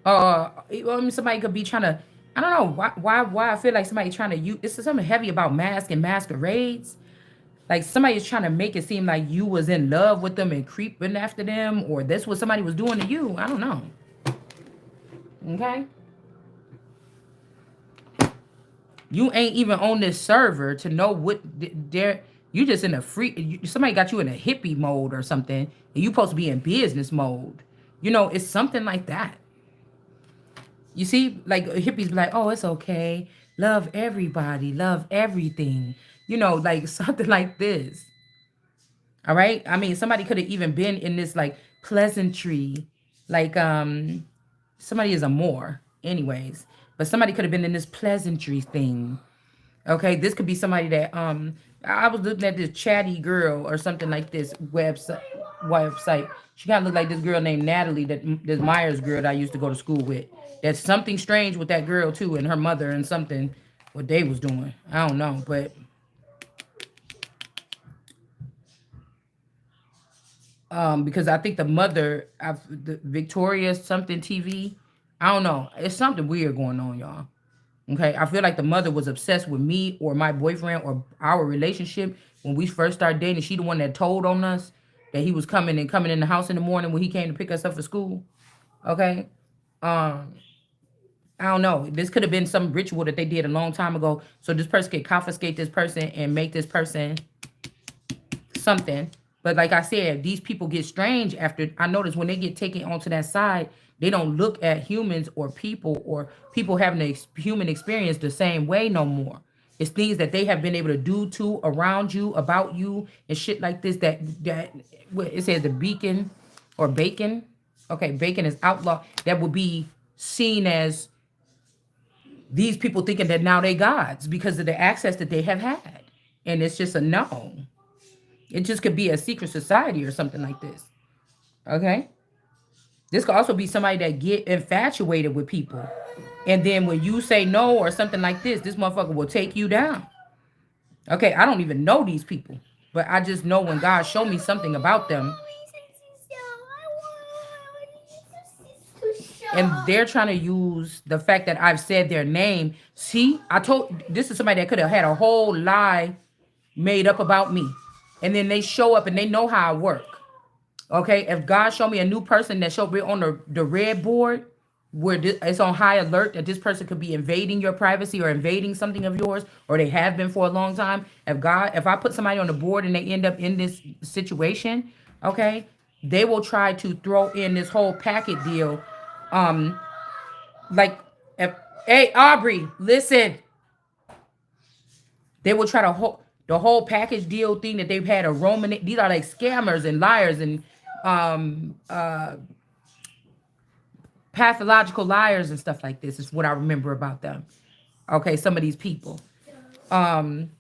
[SPEAKER 1] Somebody could be trying to, I don't know why I feel like somebody trying to use, this is something heavy about masks and masquerades. Like somebody is trying to make it seem like you was in love with them and creeping after them, or that's what somebody was doing to you. I don't know. Okay. You ain't even on this server to know what they're, you just in a somebody got you in a hippie mode or something, and you supposed to be in business mode. It's something like that. You see, like hippies be like, oh, it's okay. Love everybody, love everything. Like something like this. All right. I mean, somebody could have even been in this like pleasantry, like somebody is a Moor, anyways. But somebody could have been in this pleasantry thing. Okay, this could be somebody that I was looking at this chatty girl or something like this website. She kind of looked like this girl named Natalie, this Myers girl that I used to go to school with. There's something strange with that girl too, and her mother, and something what they was doing. I don't know, but because I think the mother of the Victoria something TV, I don't know. It's something weird going on, y'all. Okay, I feel like the mother was obsessed with me or my boyfriend or our relationship when we first started dating. She the one that told on us that he was coming in the house in the morning when he came to pick us up for school. Okay, I don't know. This could have been some ritual that they did a long time ago, so this person could confiscate this person and make this person something. But like I said, these people get strange after, I notice when they get taken onto that side, they don't look at humans or people having a human experience the same way no more. It's things that they have been able to do to around you, about you, and shit like this. What it says, the beacon or bacon. Okay, bacon is outlaw. That would be seen as these people thinking that now they gods because of the access that they have had, and it's just a no. It just could be a secret society or something like this. Okay. This could also be somebody that get infatuated with people. And then when you say no or something like this motherfucker will take you down. Okay, I don't even know these people. But I just know when God showed me something about them. And they're trying to use the fact that I've said their name. See, this is somebody that could have had a whole lie made up about me. And then they show up and they know how I work. Okay, if God showed me a new person that showed me on the red board where it's on high alert that this person could be invading your privacy or invading something of yours, or they have been for a long time. If I put somebody on the board and they end up in this situation, okay, they will try to throw in this whole packet deal. Um, like, if, hey Aubrey, listen, they will try to hold the whole package deal thing that they've had a Roman. These are like scammers and liars and um uh pathological liars and stuff like this is what I remember about them. Okay, some of these people. Um,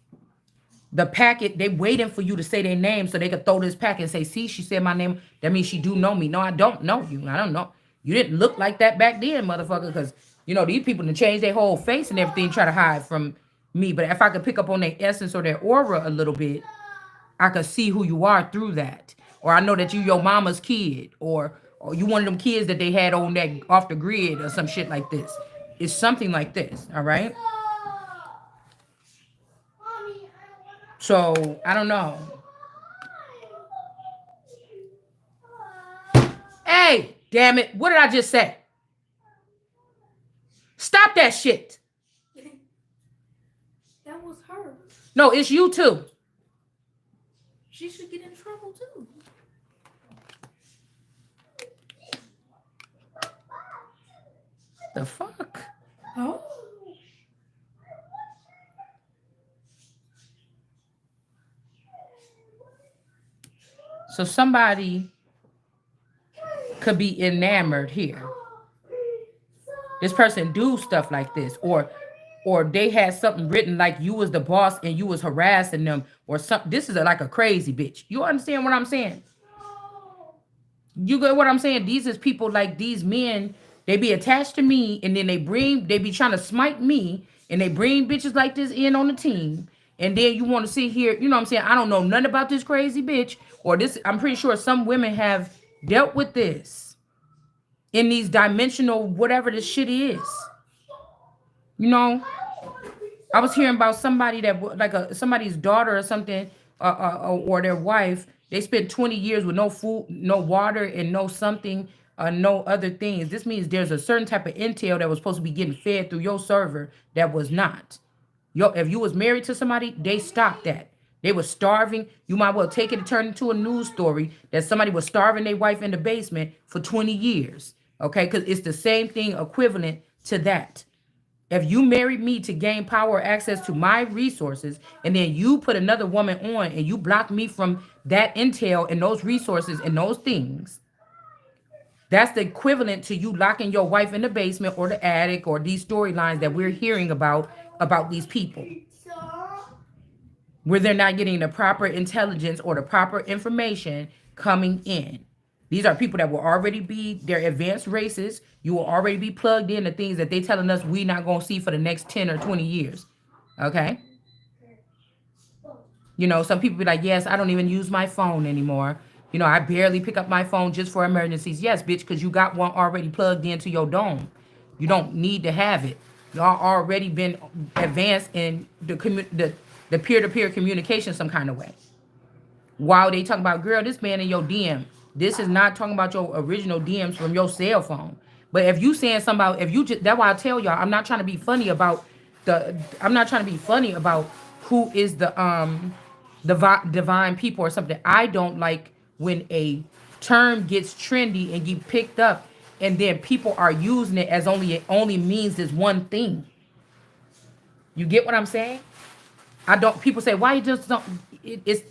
[SPEAKER 1] the packet, they waiting for you to say their name so they could throw this packet and say, see, she said my name. That means she do know me. No, I don't know you. I don't know. You didn't look like that back then, motherfucker, because these people to change their whole face and everything, try to hide from me. But if I could pick up on their essence or their aura a little bit, I could see who you are through that. Or I know that you your mama's kid, or you one of them kids that they had on that off the grid or some shit like this. It's something like this, all right? So I don't know. Hey, damn it. What did I just say? Stop that shit.
[SPEAKER 2] That was her.
[SPEAKER 1] No, it's you too.
[SPEAKER 2] She should get in trouble too.
[SPEAKER 1] The fuck?
[SPEAKER 2] Oh.
[SPEAKER 1] So somebody could be enamored here. This person do stuff like this, or they had something written like you was the boss and you was harassing them, or something. This is like a crazy bitch. You understand what I'm saying? You get what I'm saying? These is people like these men. They be attached to me, and then they be trying to smite me, and they bring bitches like this in on the team. And then you want to sit here, you know what I'm saying? I don't know nothing about this crazy bitch, or this. I'm pretty sure some women have dealt with this in these dimensional whatever this shit is. You know, I was hearing about somebody that like somebody's daughter or something, or their wife. They spent 20 years with no food, no water, and no something, no other things. This means there's a certain type of intel that was supposed to be getting fed through your server that was not. If you was married to somebody, they stopped that. They were starving. You might well take it and turn it into a news story that somebody was starving their wife in the basement for 20 years. Okay, because it's the same thing equivalent to that. If you married me to gain power or access to my resources, and then you put another woman on and you block me from that intel and those resources and those things, that's the equivalent to you locking your wife in the basement or the attic or these storylines that we're hearing about these people, where they're not getting the proper intelligence or the proper information coming in. These are people that will already be, they're advanced races. You will already be plugged in to things that they telling us we not going to see for the next 10 or 20 years. Okay? Some people be like, yes, I don't even use my phone anymore. I barely pick up my phone just for emergencies. Yes, bitch, because you got one already plugged into your dome. You don't need to have it. Y'all already been advanced in the peer-to-peer communication some kind of way. While they talk about, girl, this man in your DM. This is not talking about your original DMs from your cell phone. But if you saying something about, if you just, that's why I tell y'all, I'm not trying to be funny about who is the divine people or something. I don't like when a term gets trendy and get picked up and then people are using it as it only means this one thing. You get what I'm saying? People say, why you just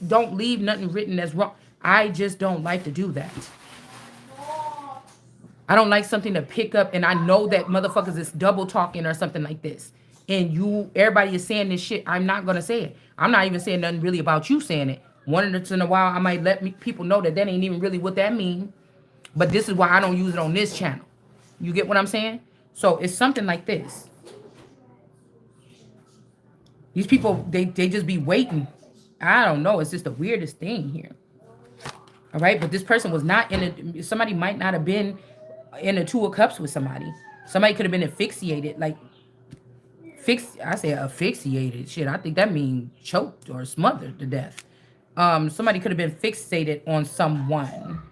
[SPEAKER 1] don't leave nothing written that's wrong. I just don't like to do that. I don't like something to pick up and I know that motherfuckers is double talking or something like this. And everybody is saying this shit. I'm not going to say it. I'm not even saying nothing really about you saying it. Once in a while, I might let people know that ain't even really what that means. But this is why I don't use it on this channel. You get what I'm saying? So it's something like this. These people, they just be waiting. I don't know. It's just the weirdest thing here. All right. But this person was not somebody might not have been in a two of cups with somebody. Somebody could have been asphyxiated. I say asphyxiated. Shit, I think that means choked or smothered to death. Somebody could have been fixated on someone.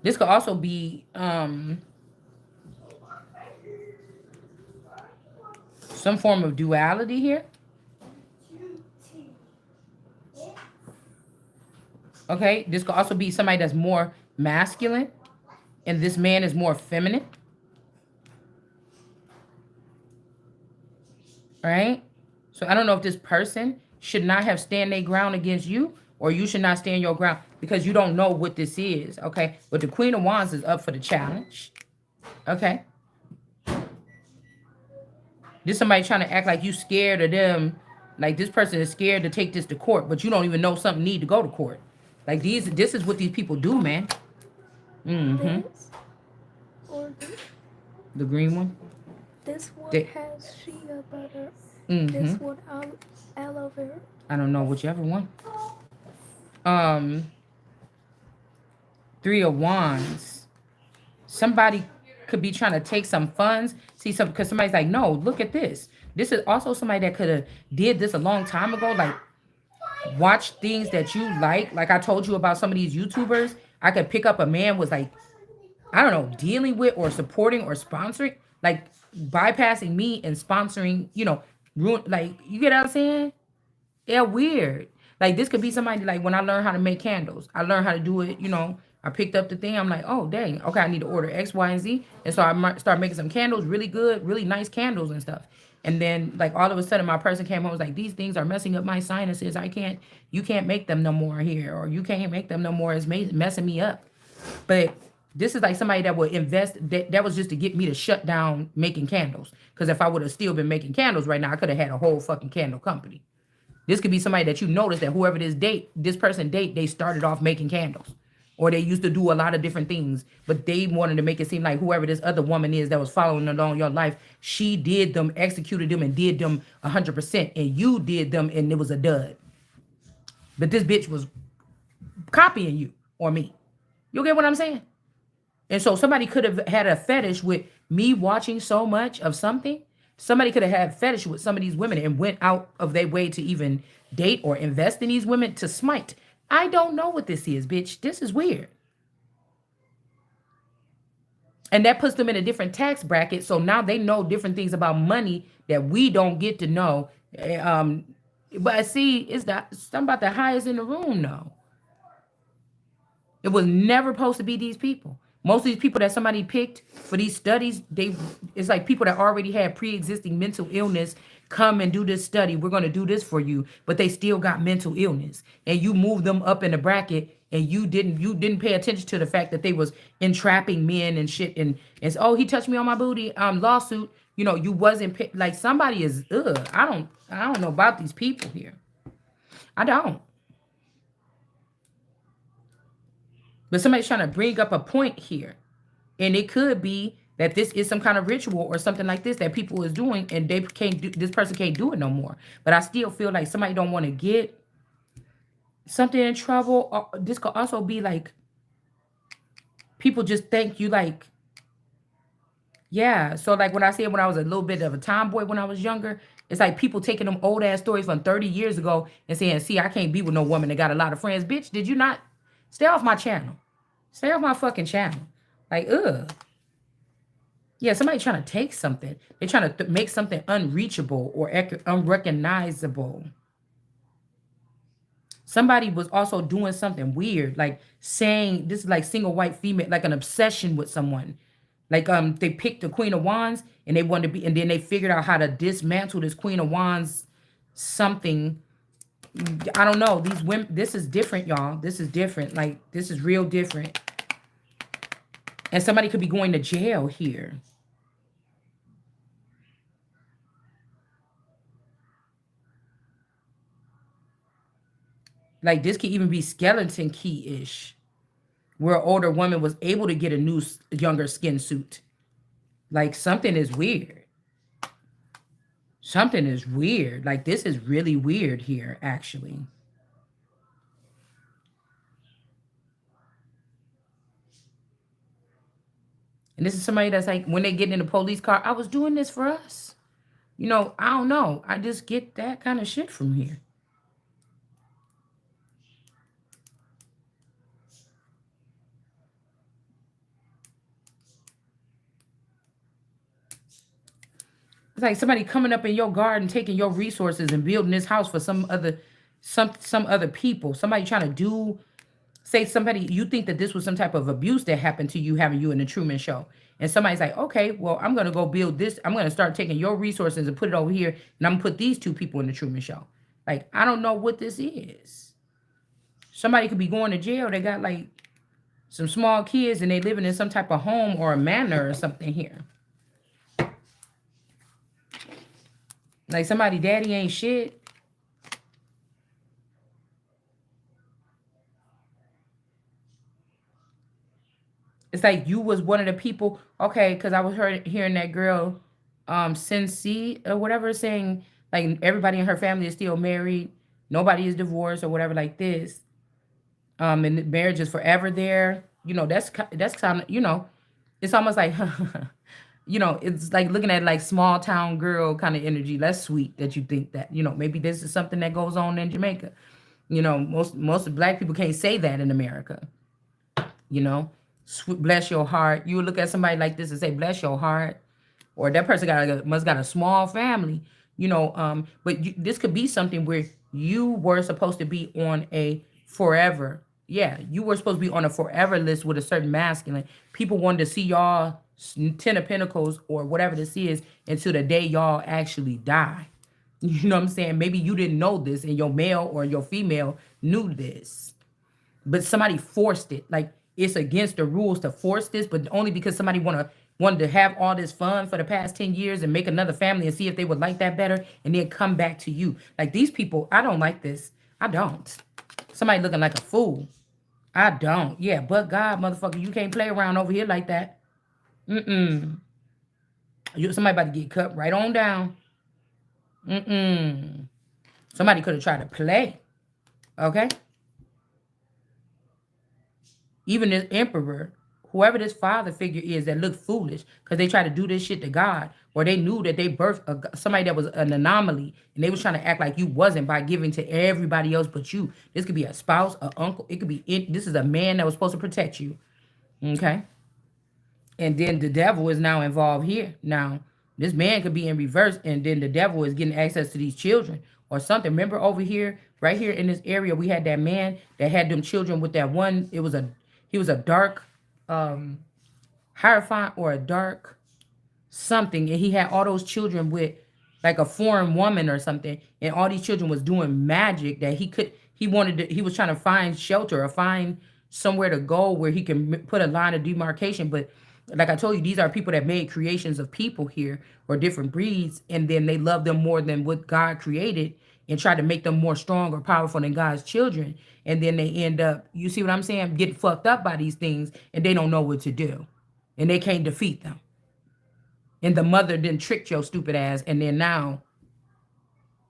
[SPEAKER 1] This could also be some form of duality here. Okay, this could also be somebody that's more masculine and this man is more feminine. Right? So I don't know if this person should not have stand their ground against you or you should not stand your ground because you don't know what this is. Okay, but the Queen of Wands is up for the challenge. Okay, this somebody trying to act like you scared of them. Like this person is scared to take this to court, but you don't even know something need to go to court. Like this is what these people do, man. Mm-hmm.
[SPEAKER 2] This or this.
[SPEAKER 1] The green one.
[SPEAKER 2] This one
[SPEAKER 1] They,
[SPEAKER 2] has shea butter.
[SPEAKER 1] mm-hmm.
[SPEAKER 2] This one aloe vera.
[SPEAKER 1] I don't know whichever one. Um, Three of Wands. Somebody could be trying to take some funds. See some because somebody's like, no, look at this. This is also somebody that could have did this a long time ago. Like watch things that you like. Like I told you about some of these YouTubers. I could pick up a man was like, I don't know, dealing with or supporting or sponsoring, like bypassing me and sponsoring, like you get what I'm saying? Yeah, weird. Like this could be somebody like when I learned how to make candles, I learned how to do it. I picked up the thing. I'm like, oh dang, okay, I need to order X, Y, and Z, and so I might start making some candles, really good, really nice candles and stuff. And then like all of a sudden, my person came home was like, these things are messing up my sinuses. You can't make them no more here, or you can't make them no more. It's messing me up. But this is like somebody that would invest. That was just to get me to shut down making candles. Because if I would have still been making candles right now, I could have had a whole fucking candle company. This could be somebody that you notice that whoever this person date, they started off making candles. Or they used to do a lot of different things, but they wanted to make it seem like whoever this other woman is that was following along your life, she did them, executed them, and did them 100%, and you did them, and it was a dud. But this bitch was copying you or me. You get what I'm saying? And so somebody could have had a fetish with me watching so much of something. Somebody could have had fetish with some of these women and went out of their way to even date or invest in these women to smite. I don't know what this is, bitch. This is weird. And that puts them in a different tax bracket. So now they know different things about money that we don't get to know. But see, it's something about the highest in the room, though. It was never supposed to be these people. Most of these people that somebody picked for these studies, it's like people that already had pre-existing mental illness come and do this study. We're going to do this for you, but they still got mental illness. And you move them up in the bracket and you didn't pay attention to the fact that they was entrapping men and shit and oh, he touched me on my booty, lawsuit. You wasn't like somebody is I don't know about these people here. I don't. But somebody's trying to bring up a point here. And it could be that this is some kind of ritual or something like this that people is doing and this person can't do it no more. But I still feel like somebody don't want to get something in trouble. This could also be like people just think you like, yeah. So like when I said when I was a little bit of a tomboy when I was younger, it's like people taking them old ass stories from 30 years ago and saying, see, I can't be with no woman that got a lot of friends. Bitch, did you not? Stay off my channel. Stay off my fucking channel. Like, ugh. Yeah, somebody trying to take something. They're trying to make something unreachable or unrecognizable. Somebody was also doing something weird, like saying, this is like single white female, like an obsession with someone. Like they picked the Queen of Wands and they wanted to be, and then they figured out how to dismantle this Queen of Wands something. I don't know. These women, this is different, y'all. This is different. Like, this is real different. And somebody could be going to jail here. Like, this could even be skeleton key-ish. Where an older woman was able to get a new, younger skin suit. Like, something is weird. Something is weird. Like, this is really weird here, actually. And this is somebody that's like, when they get in the police car, I was doing this for us. I don't know. I just get that kind of shit from here. It's like somebody coming up in your garden, taking your resources and building this house for some other people. Somebody trying to do, say somebody, you think that this was some type of abuse that happened to you having you in the Truman Show. And somebody's like, okay, well, I'm gonna go build this. I'm gonna start taking your resources and put it over here, and I'm gonna put these two people in the Truman Show. Like, I don't know what this is. Somebody could be going to jail. They got like some small kids and they living in some type of home or a manor or something here. Like somebody daddy ain't shit. It's like you was one of the people, okay, because I was hearing that girl, Cincy or whatever, saying like everybody in her family is still married, nobody is divorced or whatever like this. And the marriage is forever there. You know, that's kind of, you know, it's almost like you know, it's like looking at like small town girl kind of energy. That's sweet that you think that, you know, maybe this is something that goes on in Jamaica. You know, most black people can't say that in America. You know, bless your heart. You would look at somebody like this and say, bless your heart. Or that person must got a small family, you know. But this could be something where you were supposed to be on a forever. Yeah, you were supposed to be on a forever list with a certain masculine. People wanted to see y'all 10 of Pentacles or whatever this is until the day y'all actually die. You know what I'm saying? Maybe you didn't know this and your male or your female knew this, but somebody forced it. Like it's against the rules to force this, but only because somebody wanted to have all this fun for the past 10 years and make another family and see if they would like that better and then come back to you. Like these people, I don't like this. I don't. Somebody looking like a fool. I don't. Yeah, but God, motherfucker, you can't play around over here like that. Mm-mm. Somebody about to get cut right on down. Mm-mm. Somebody could have tried to play. Okay? Even this emperor, whoever this father figure is that looked foolish because they tried to do this shit to God, or they knew that they birthed somebody that was an anomaly and they was trying to act like you wasn't by giving to everybody else but you. This could be a spouse, an uncle. It could be, this is a man that was supposed to protect you. Okay? And then the devil is now involved here. Now, this man could be in reverse, and then the devil is getting access to these children or something. Remember over here, right here in this area, we had that man that had them children with that one. He was a dark hierophant or a dark something, and he had all those children with like a foreign woman or something, and all these children was doing magic that he was trying to find shelter or find somewhere to go where he can put a line of demarcation. But like I told you, these are people that made creations of people here or different breeds, and then they love them more than what God created and try to make them more strong or powerful than God's children. And then they end up, you see what I'm saying, getting fucked up by these things, and they don't know what to do. And they can't defeat them. And the mother then tricked your stupid ass, and then now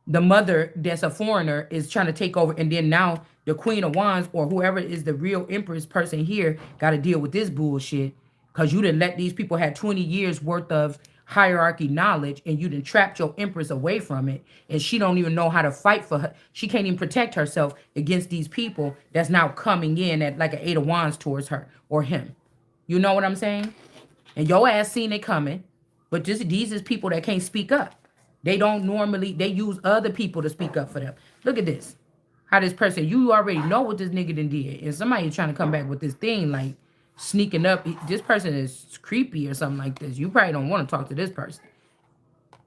[SPEAKER 1] the mother that's a foreigner is trying to take over, and then now the Queen of Wands or whoever is the real Empress person here got to deal with this bullshit because you didn't let these people have 20 years worth of hierarchy knowledge, and you didn't trap your Empress away from it, and she don't even know how to fight for her. She can't even protect herself against these people that's now coming in at like an 8 of Wands towards her or him. You know what I'm saying? And your ass seen it coming, but these is people that can't speak up. They don't normally, they use other people to speak up for them. Look at this. How this person, you already know what this nigga done did. And somebody trying to come back with this thing like sneaking up. This person is creepy or something like this. You probably don't want to talk to this person.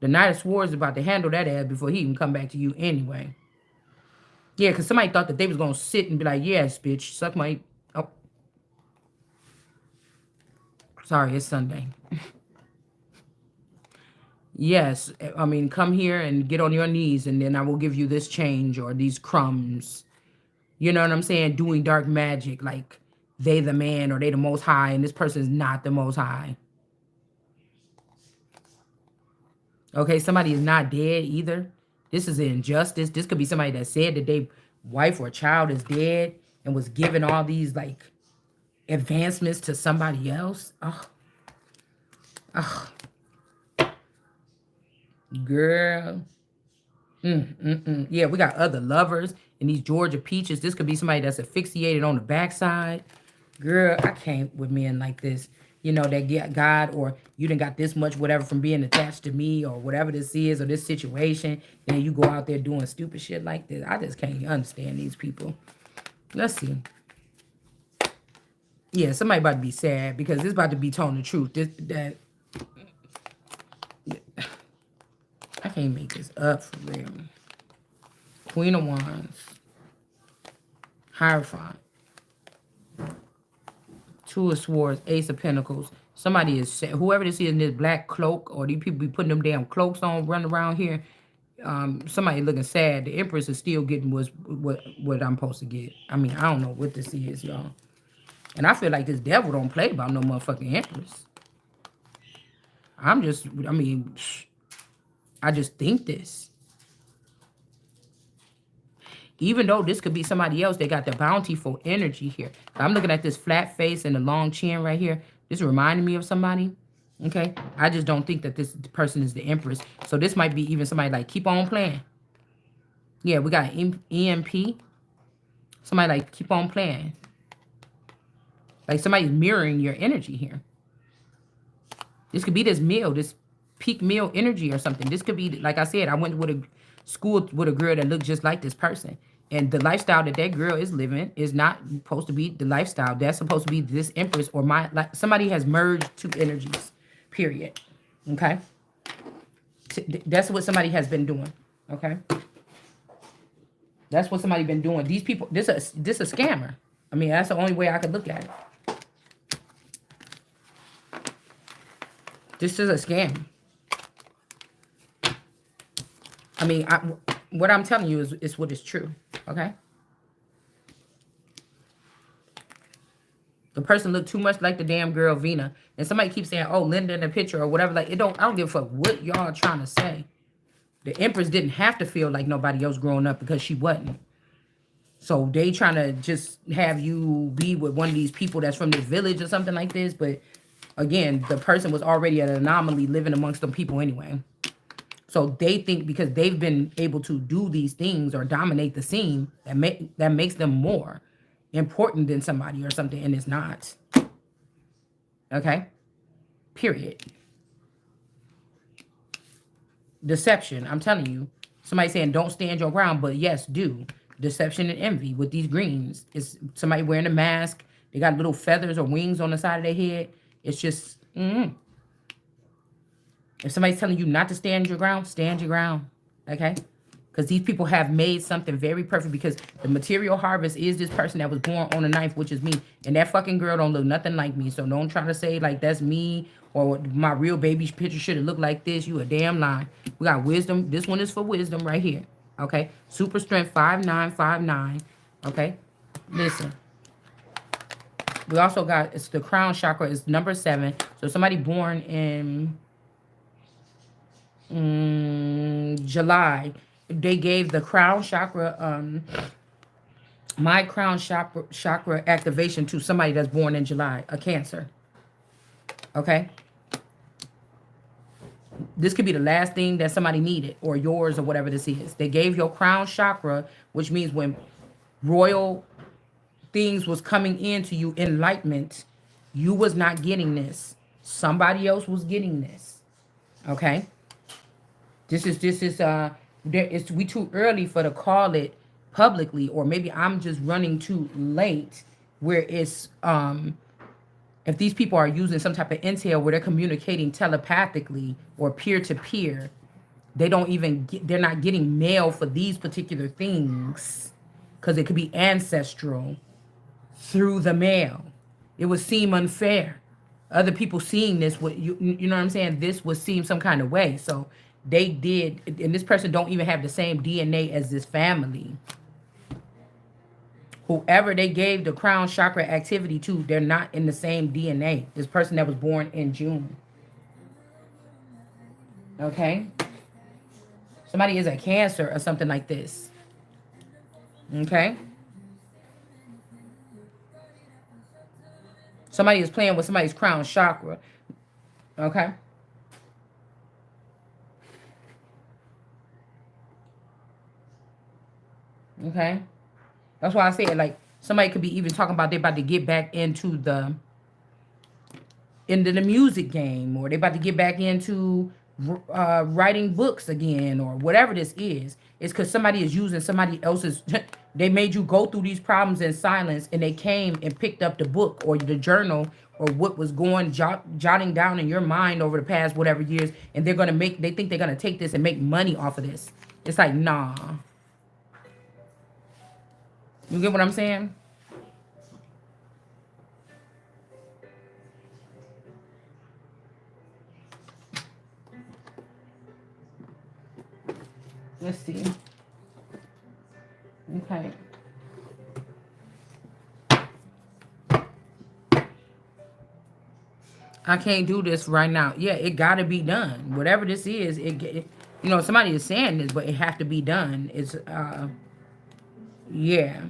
[SPEAKER 1] The Knight of Swords is about to handle that ass before he even come back to you anyway. Yeah, because somebody thought that they was going to sit and be like, yes, bitch, suck my... Oh. Sorry, it's Sunday. Yes, I mean, come here and get on your knees, and then I will give you this change or these crumbs. You know what I'm saying? Doing dark magic, like they the man or they the most high, and this person is not the most high. Okay, somebody is not dead either. This is an injustice. This could be somebody that said that their wife or child is dead and was given all these like advancements to somebody else. Oh, oh. Girl. Yeah, we got other lovers and these Georgia peaches. This could be somebody that's asphyxiated on the backside. Girl, I can't with men like this. you know, that get God, or you done got this much whatever from being attached to me, or whatever this is, or this situation, and you go out there doing stupid shit like this. I just can't understand these people. Let's see. Yeah, somebody about to be sad because it's about to be telling the truth. That I can't make this up for real. Queen of Wands, Hierophant, Two of Swords, Ace of Pentacles. Somebody is sad. Whoever this is in this black cloak, or these people be putting them damn cloaks on, running around here. Somebody looking sad. The Empress is still getting what I'm supposed to get. I mean, I don't know what this is, y'all. And I feel like this devil don't play about no motherfucking Empress. I just think this. Even though this could be somebody else, they got the bountiful energy here. I'm looking at this flat face and the long chin right here. This reminded me of somebody. Okay? I just don't think that this person is the Empress. So this might be even somebody like, keep on playing. Yeah, we got EMP. Somebody like, keep on playing. Like somebody's mirroring your energy here. This could be this meal, this peak meal energy or something. This could be, like I said, I went with a school with a girl that looked just like this person. And the lifestyle that girl is living is not supposed to be the lifestyle. That's supposed to be this Empress or like somebody has merged two energies, period. Okay? That's what somebody has been doing. Okay? That's what somebody been doing. These people, this a scammer. I mean, that's the only way I could look at it. This is a scam. I mean, what I'm telling you is what is true, okay? The person looked too much like the damn girl Vina. And somebody keeps saying, oh, Linda in the picture or whatever. Like, I don't give a fuck what y'all trying to say. The Empress didn't have to feel like nobody else growing up because she wasn't. So they trying to just have you be with one of these people that's from this village or something like this. But again, the person was already an anomaly living amongst them people anyway. So they think because they've been able to do these things or dominate the scene, that makes them more important than somebody or something, and it's not. Okay? Period. Deception. I'm telling you. Somebody saying don't stand your ground, but yes, do. Deception and envy with these greens. It's somebody wearing a mask. They got little feathers or wings on the side of their head. It's just, If somebody's telling you not to stand your ground, stand your ground. Okay? Because these people have made something very perfect, because the material harvest is this person that was born on the 9th, which is me. And that fucking girl don't look nothing like me. So don't try to say like that's me or my real baby's picture should have looked like this. You a damn lie. We got wisdom. This one is for wisdom right here. Okay? Super strength 5959. Okay? Listen. We also got, it's the crown chakra is number 7. So somebody born in July, they gave the crown chakra, my crown chakra activation to somebody that's born in July, a Cancer. Okay? This could be the last thing that somebody needed, or yours, or whatever this is. They gave your crown chakra, which means when royal things was coming into you, enlightenment, you was not getting this. Somebody else was getting this. Okay? We too early for to call it publicly, or maybe I'm just running too late, where it's if these people are using some type of intel where they're communicating telepathically or peer to peer, they're not getting mail for these particular things, because it could be ancestral through the mail. It would seem unfair. Other people seeing this would, you know what I'm saying? This would seem some kind of way. So they did, and this person don't even have the same DNA as this family. Whoever they gave the crown chakra activity to, they're not in the same DNA. This person that was born in June. Okay? Somebody is a Cancer or something like this. Okay? Somebody is playing with somebody's crown chakra. Okay? Okay? That's why I said, like, somebody could be even talking about they're about to get back into the into the music game, or they about to get back into writing books again, or whatever this is. It's because somebody is using somebody else's. They made you go through these problems in silence, and they came and picked up the book or the journal or what was going jotting down in your mind over the past whatever years, and they're gonna make. They think they're gonna take this and make money off of this. It's like, nah. You get what I'm saying? Let's see. Okay. I can't do this right now. Yeah, it got to be done. Whatever this is, somebody is saying this, but it have to be done. It's, yeah.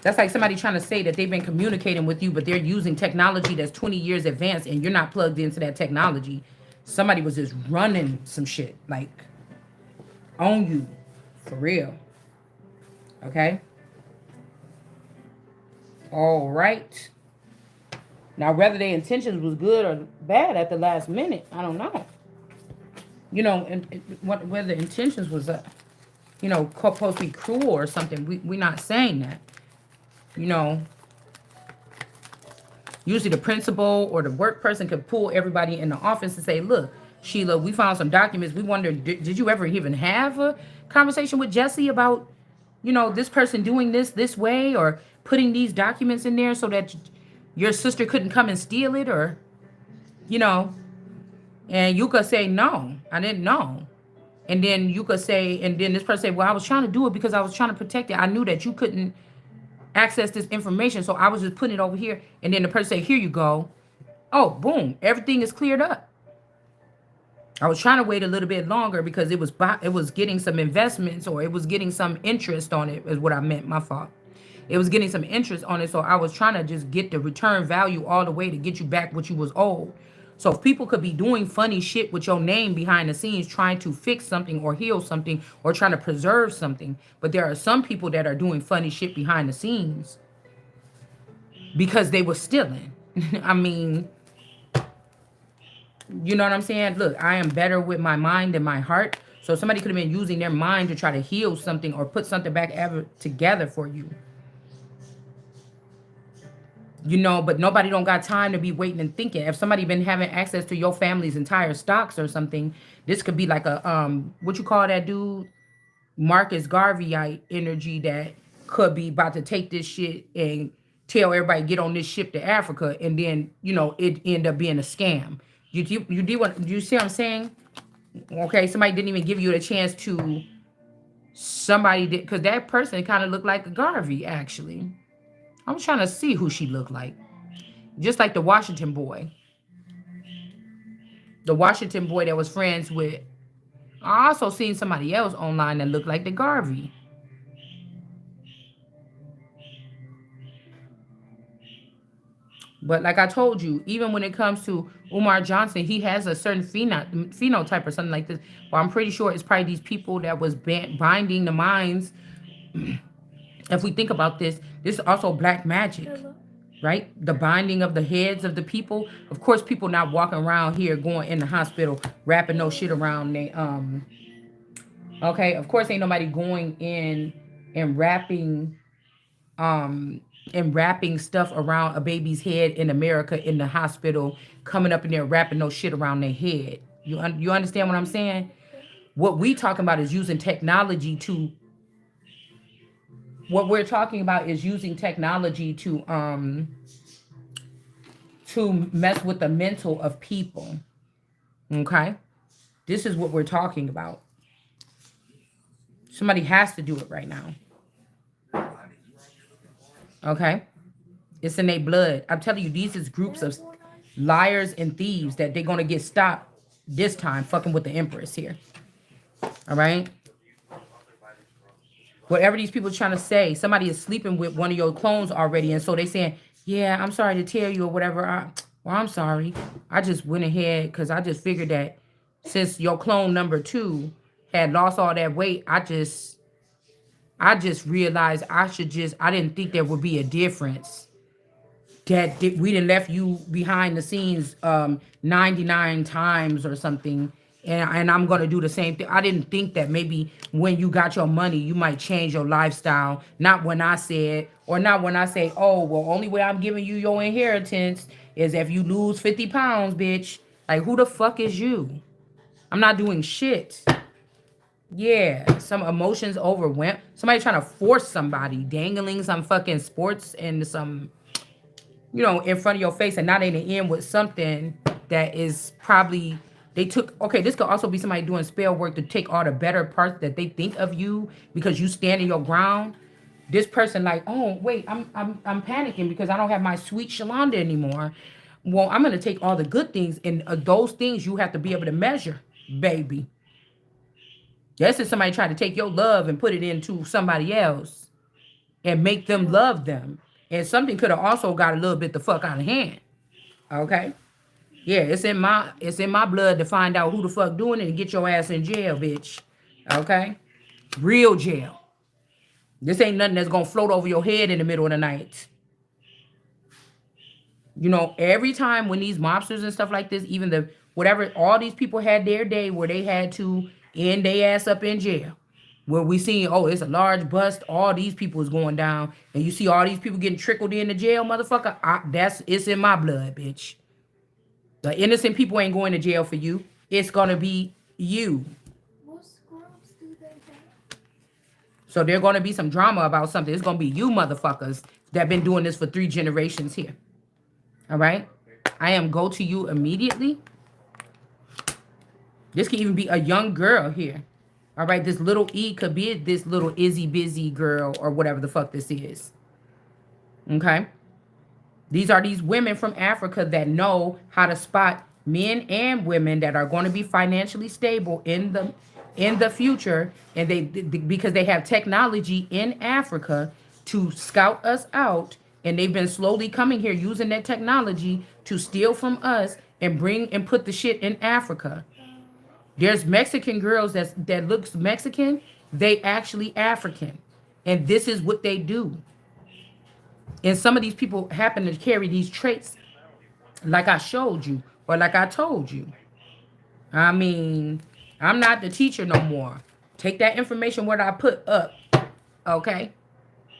[SPEAKER 1] That's like somebody trying to say that they've been communicating with you, but they're using technology that's 20 years advanced and you're not plugged into that technology. Somebody was just running some shit, like, on you. For real. Okay? All right. Now, whether their intentions was good or bad at the last minute, I don't know. Whether intentions was, supposed to be cruel or something, we're not saying that. Usually the principal or the work person could pull everybody in the office and say, look, Sheila, we found some documents. We wonder, did you ever even have a conversation with Jesse about, this person doing this way, or putting these documents in there so that your sister couldn't come and steal it, or, and you could say, no, I didn't know. And then you could say, and then this person say, well, I was trying to do it because I was trying to protect it. I knew that you couldn't access this information, so I was just putting it over here. And then the person say, here you go. Oh, boom, everything is cleared up. I was trying to wait a little bit longer because it was getting some investments, or it was getting some interest on it, is what I meant. My fault. It was getting some interest on it, so I was trying to just get the return value all the way to get you back what you was owed. So if people could be doing funny shit with your name behind the scenes, trying to fix something or heal something or trying to preserve something, but there are some people that are doing funny shit behind the scenes because they were stealing. I mean, you know what I'm saying? Look, I am better with my mind than my heart. So somebody could have been using their mind to try to heal something or put something back ever together for you. But nobody don't got time to be waiting and thinking. If somebody been having access to your family's entire stocks or something, this could be like a, what you call that dude? Marcus Garveyite energy that could be about to take this shit and tell everybody get on this ship to Africa, and then, it end up being a scam. You see what I'm saying? Okay, somebody didn't even give you a chance to, somebody did, because that person kind of looked like a Garvey, actually. I'm trying to see who she looked like. Just like the Washington boy. The Washington boy that was friends with. I also seen somebody else online that looked like the Garvey. But like I told you, even when it comes to Umar Johnson, he has a certain phenotype or something like this. Well, I'm pretty sure it's probably these people that was binding the minds. If we think about this is also black magic, right? The binding of the heads of the people. Of course, people not walking around here going in the hospital wrapping no shit around they okay, of course ain't nobody going in and wrapping stuff around a baby's head in America in the hospital, coming up in there wrapping no shit around their head. You understand what I'm saying? What we talking about is using technology to what we're talking about is using technology to mess with the mental of people. Okay? This is what we're talking about. Somebody has to do it right now. Okay? It's in their blood. I'm telling you, these is groups of liars and thieves that they're going to get stopped this time fucking with the Empress here. All right? Whatever these people are trying to say, somebody is sleeping with one of your clones already, and so they saying, yeah, I'm sorry to tell you or whatever. I'm sorry. I just went ahead because I just figured that since your clone number 2 had lost all that weight, I just I just realized I didn't think there would be a difference. We didn't left you behind the scenes 99 times or something. And I'm gonna do the same thing. I didn't think that maybe when you got your money, you might change your lifestyle. Not when I said, or not when I say, oh, well, only way I'm giving you your inheritance is if you lose 50 pounds, bitch. Like, who the fuck is you? I'm not doing shit. Yeah, some emotions overwhelmed. Somebody trying to force somebody, dangling some fucking sports and some, in front of your face, and not in the end with something that is probably they took. Okay, this could also be somebody doing spell work to take all the better parts that they think of you because you stand in your ground. This person like, oh wait, I'm panicking because I don't have my sweet Shalonda anymore. Well, I'm gonna take all the good things, and those things you have to be able to measure, baby. That's if somebody trying to take your love and put it into somebody else and make them love them. And something could have also got a little bit the fuck out of hand. Okay? Yeah, it's in my blood to find out who the fuck doing it and get your ass in jail, bitch. Okay? Real jail. This ain't nothing that's gonna float over your head in the middle of the night. Every time when these mobsters and stuff like this, even the whatever, all these people had their day where they had to end their ass up in jail. Where we seen, oh, it's a large bust, all these people is going down, and you see all these people getting trickled into jail, motherfucker. It's in my blood, bitch. The innocent people ain't going to jail for you. It's gonna be you.
[SPEAKER 2] What scrubs do they have?
[SPEAKER 1] So there's gonna be some drama about something. It's gonna be you motherfuckers that been doing this for 3 generations here. All right? I am go to you immediately. This could even be a young girl here. All right? This little E could be this little Izzy Busy girl or whatever the fuck this is. Okay? These are these women from Africa that know how to spot men and women that are going to be financially stable in the future, and because they have technology in Africa to scout us out, and they've been slowly coming here using that technology to steal from us and bring and put the shit in Africa. There's Mexican girls that looks Mexican, they actually African, and this is what they do. And some of these people happen to carry these traits, like I showed you, or like I told you. I mean, I'm not the teacher no more. Take that information what I put up, okay?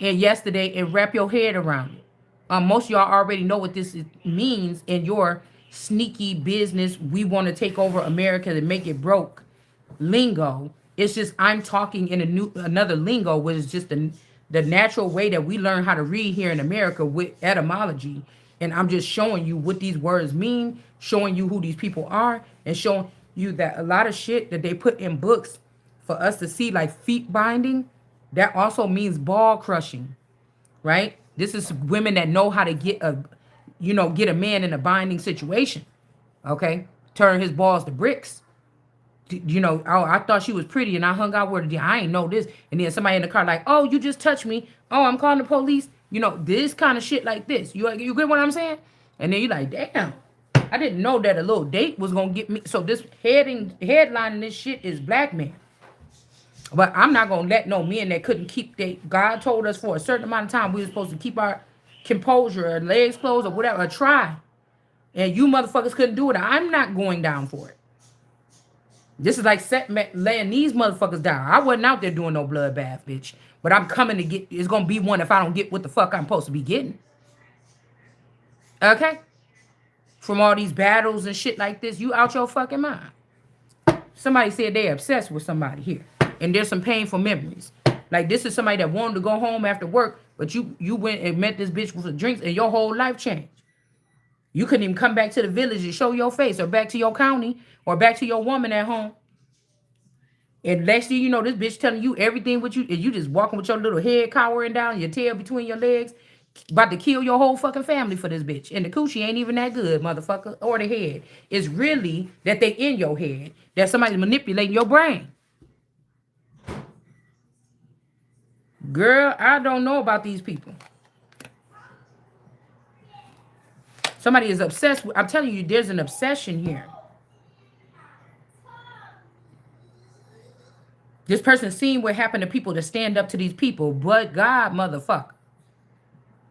[SPEAKER 1] And yesterday, and wrap your head around it. Most of y'all already know what means in your sneaky business. We want to take over America and make it broke lingo. It's just I'm talking in another lingo, which is just the natural way that we learn how to read here in America with etymology. And I'm just showing you what these words mean, showing you who these people are, and showing you that a lot of shit that they put in books for us to see, like feet binding, that also means ball crushing, right? This is women that know how to get a man in a binding situation, okay? Turn his balls to bricks. Oh, I thought she was pretty and I hung out with her. I ain't know this. And then somebody in the car like, oh, you just touched me. Oh, I'm calling the police. This kind of shit like this. You get what I'm saying? And then you're like, damn, I didn't know that a little date was going to get me. So this headline in this shit is black man. But I'm not going to let no men that couldn't keep God told us for a certain amount of time we were supposed to keep our composure or legs closed or whatever, or try. And you motherfuckers couldn't do it. I'm not going down for it. This is like laying these motherfuckers down. I wasn't out there doing no bloodbath, bitch. But I'm coming to get, it's going to be one if I don't get what the fuck I'm supposed to be getting. Okay? From all these battles and shit like this, you out your fucking mind. Somebody said they obsessed with somebody here. And there's some painful memories. Like this is somebody that wanted to go home after work, but you went and met this bitch with drinks and your whole life changed. You couldn't even come back to the village and show your face, or back to your county, or back to your woman at home. And next thing you know, this bitch telling you everything what you, and you just walking with your little head cowering down, your tail between your legs, about to kill your whole fucking family for this bitch. And the coochie ain't even that good, motherfucker, or the head. It's really that they in your head, that somebody's manipulating your brain. Girl, I don't know about these people. Somebody is obsessed with, I'm telling you, there's an obsession here. This person seen what happened to people to stand up to these people. But God, motherfucker.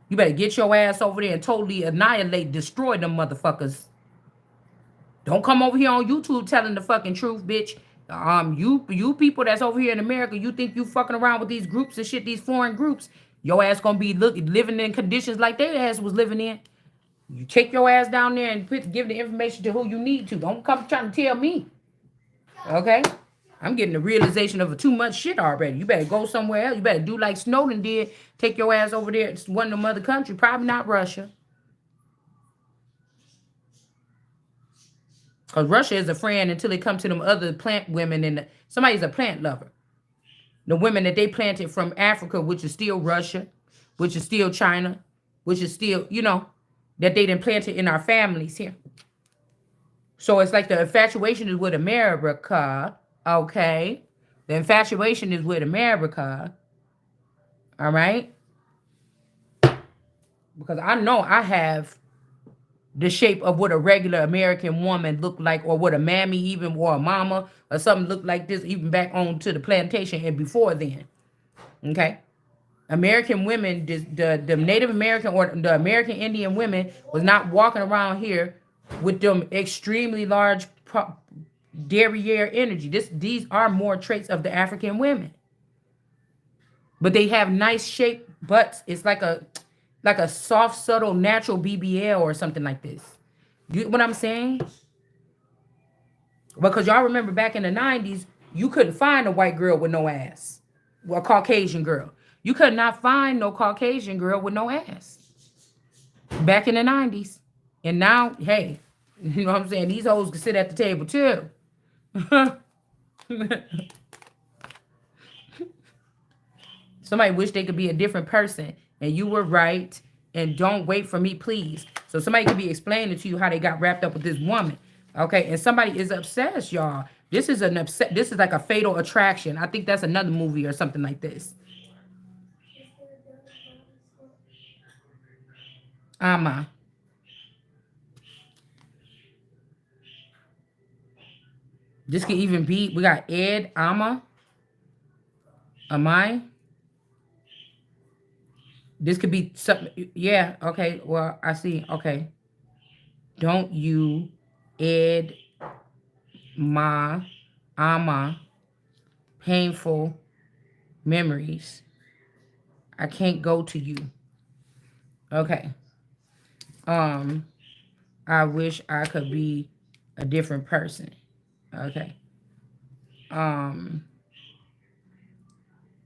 [SPEAKER 1] You better get your ass over there and totally annihilate, destroy them motherfuckers. Don't come over here on YouTube telling the fucking truth, bitch. You people that's over here in America, you think you fucking around with these groups and shit, these foreign groups. Your ass gonna be living in conditions like their ass was living in. You take your ass down there and give the information to who you need to. Don't come trying to tell me. Okay? I'm getting the realization of too much shit already. You better go somewhere else. You better do like Snowden did. Take your ass over there to one of them other country. Probably not Russia. Because Russia is a friend until they come to them other plant women. And somebody's a plant lover. The women that they planted from Africa, which is still Russia, which is still China, which is still, that they done planted in our families here. So it's like the infatuation is with America, okay? The infatuation is with America, all right? Because I know I have the shape of what a regular American woman looked like, or what a mammy even, or a mama, or something looked like this, even back on to the plantation and before then, okay? American women, the Native American or the American Indian women was not walking around here with them extremely large derriere energy. These are more traits of the African women. But they have nice shaped butts. It's like a soft, subtle, natural BBL or something like this. You know what I'm saying? Because y'all remember back in the 90s, you couldn't find a white girl with no ass. Well, a Caucasian girl. You could not find no Caucasian girl with no ass. Back in the 90s. And now, hey, you know what I'm saying? These hoes can sit at the table too. Somebody wish they could be a different person. And you were right. And don't wait for me, please. So somebody could be explaining to you how they got wrapped up with this woman. Okay, and somebody is obsessed, y'all. This is like a fatal attraction. I think that's another movie or something like this. Ama. This could even be, we got Ed, Ama. Amai. This could be something. Yeah, okay. Well, I see. Okay. Don't you, Ed, Ma, Ama, painful memories. I can't go to you. Okay. I wish I could be a different person. Okay. I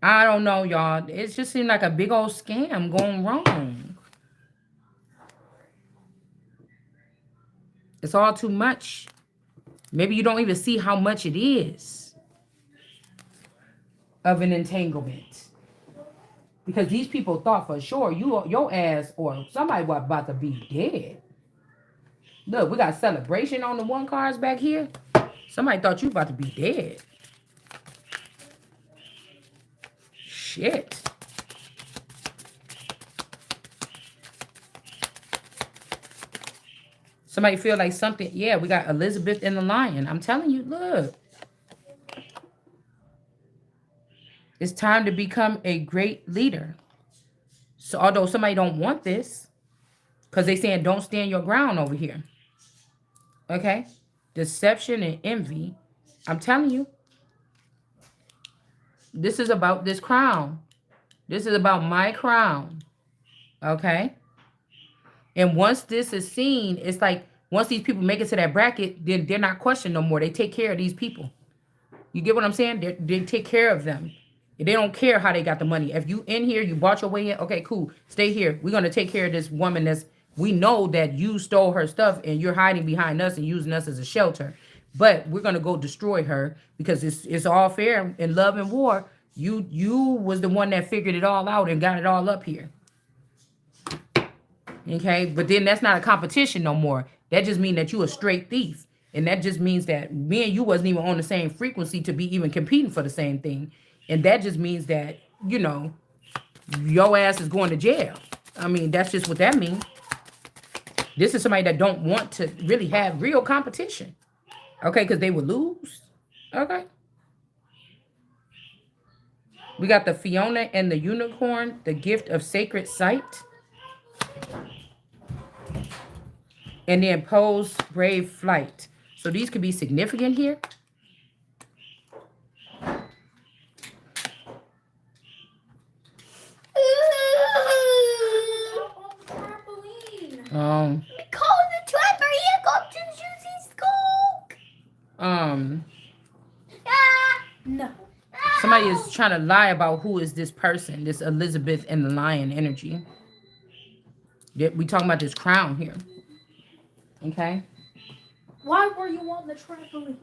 [SPEAKER 1] don't know, y'all. It just seemed like a big old scam going wrong. It's all too much. Maybe you don't even see how much it is of an entanglement. Because these people thought for sure your ass or somebody was about to be dead. Look, we got celebration on the one cars back here. Somebody thought you about to be dead. Shit. Somebody feel like something. Yeah, we got Elizabeth and the Lion. I'm telling you, look. It's time to become a great leader. So although somebody don't want this, because they saying don't stand your ground over here. Okay? Deception and envy. I'm telling you. This is about this crown. This is about my crown. Okay? And once this is seen, it's like once these people make it to that bracket, then they're not questioned no more. They take care of these people. You get what I'm saying? They take care of them. They don't care how they got the money. If you in here, you bought your way in, okay, cool. Stay here. We're going to take care of this woman that's, we know that you stole her stuff and you're hiding behind us and using us as a shelter. But we're going to go destroy her because it's all fair in love and war. You was the one that figured it all out and got it all up here. Okay, but then that's not a competition no more. That just means that you a straight thief. And that just means that me and you wasn't even on the same frequency to be even competing for the same thing. And that just means that, you know, your ass is going to jail. I mean, that's just what that means. This is somebody that don't want to really have real competition. Okay, because they would lose. Okay. We got the Fiona and the Unicorn, the gift of sacred sight. And then Poe's brave flight. So these could be significant here.
[SPEAKER 2] Call the trapper. He got to use his coke. No.
[SPEAKER 1] Somebody is trying to lie about who is this person, this Elizabeth and the Lion energy. We talking about this crown here. Okay.
[SPEAKER 2] Why were you on the trampoline?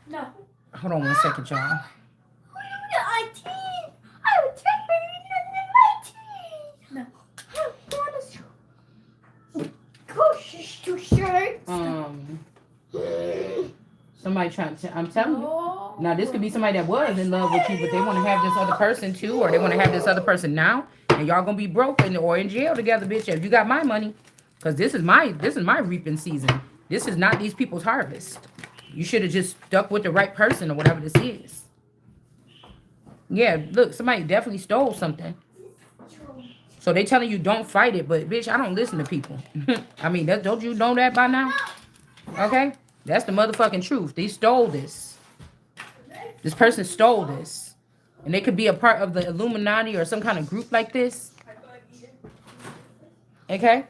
[SPEAKER 2] No.
[SPEAKER 1] Hold on one second, y'all.
[SPEAKER 2] I was trampoline in 19. No. Gosh, too short.
[SPEAKER 1] Somebody trying to, I'm telling you. Now, this could be somebody that was in love with you, but they want to have this other person too, or they want to have this other person now, and y'all gonna be broke or in jail together, bitch. If you got my money, because this is my reaping season. This is not these people's harvest. You should have just stuck with the right person or whatever this is. Yeah, look, somebody definitely stole something. So they telling you don't fight it, but bitch, I don't listen to people. I mean, don't you know that by now? Okay, that's the motherfucking truth. They stole this. This person stole this. And they could be a part of the Illuminati or some kind of group like this. Okay?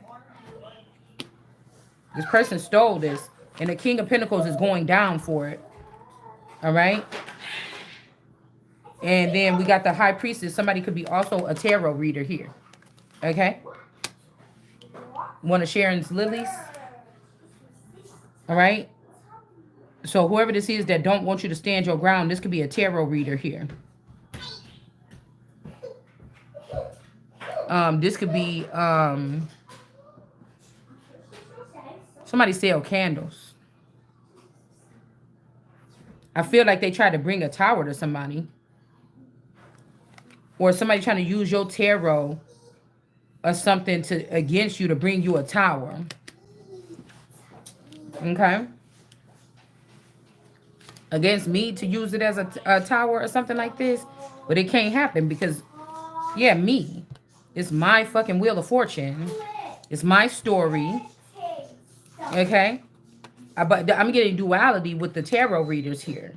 [SPEAKER 1] This person stole this. And the King of Pentacles is going down for it. Alright? And then we got the High Priestess. Somebody could be also a tarot reader here. Okay? One of Sharon's lilies. Alright? So whoever this is that don't want you to stand your ground, this could be a tarot reader here. This could be somebody sell candles. I feel like they tried to bring a tower to somebody. Or somebody trying to use your tarot or something against you to bring you a tower. Okay? Against me to use it as a tower or something like this. But it can't happen because, yeah, me. It's my fucking Wheel of Fortune. It's my story. Okay? But I'm getting duality with the tarot readers here.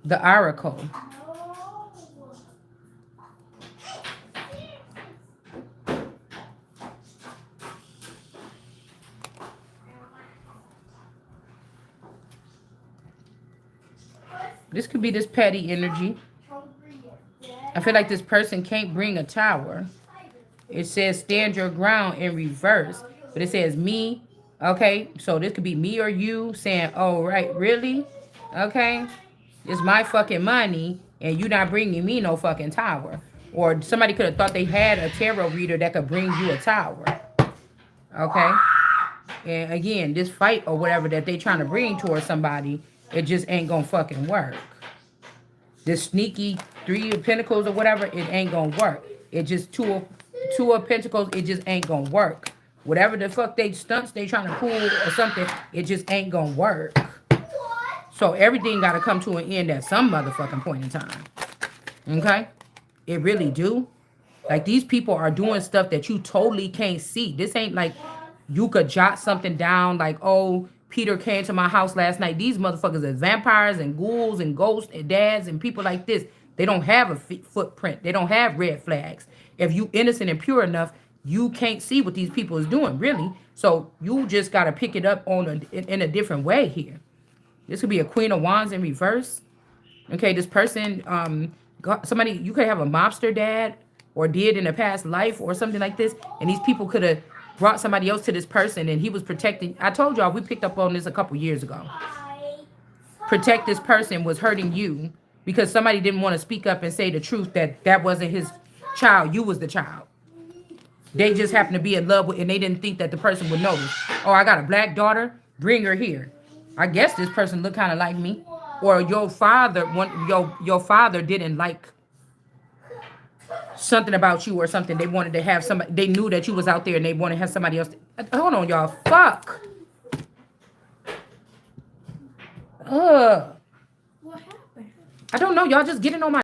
[SPEAKER 1] The Oracle. This could be this petty energy. I feel like this person can't bring a tower. It says stand your ground in reverse. But it says me. Okay, so this could be me or you saying, oh, right, really? Okay, it's my fucking money and you not bringing me no fucking tower. Or somebody could have thought they had a tarot reader that could bring you a tower. Okay? And again, this fight or whatever that they trying to bring towards somebody, it just ain't gonna fucking work. This sneaky 3 of Pentacles or whatever, it ain't gonna work. It just two of Pentacles, it just ain't gonna work. Whatever the fuck they stunts they trying to pull or something, it just ain't gonna work. So everything gotta come to an end at some motherfucking point in time. Okay? It really do. Like, these people are doing stuff that you totally can't see. This ain't like you could jot something down like, oh, Peter came to my house last night. These motherfuckers are vampires and ghouls and ghosts and dads and people like this. They don't have a footprint. They don't have red flags. If you innocent and pure enough, you can't see what these people is doing, really. So you just got to pick it up in a different way here. This could be a Queen of Wands in reverse. Okay, this person, somebody, you could have a mobster dad or did in a past life or something like this. And these people could have brought somebody else to this person and he was protecting. I told y'all, we picked up on this a couple years ago. Protect this person was hurting you because somebody didn't want to speak up and say the truth that wasn't his child. You was the child. They just happened to be in love with, and they didn't think that the person would notice. Oh, I got a black daughter. Bring her here. I guess this person looked kind of like me. Or your father didn't like something about you or something. They wanted to have somebody. They knew that you was out there and they wanted to have somebody else. Hold on, y'all. Fuck.
[SPEAKER 2] What happened?
[SPEAKER 1] I don't know. Y'all just getting on my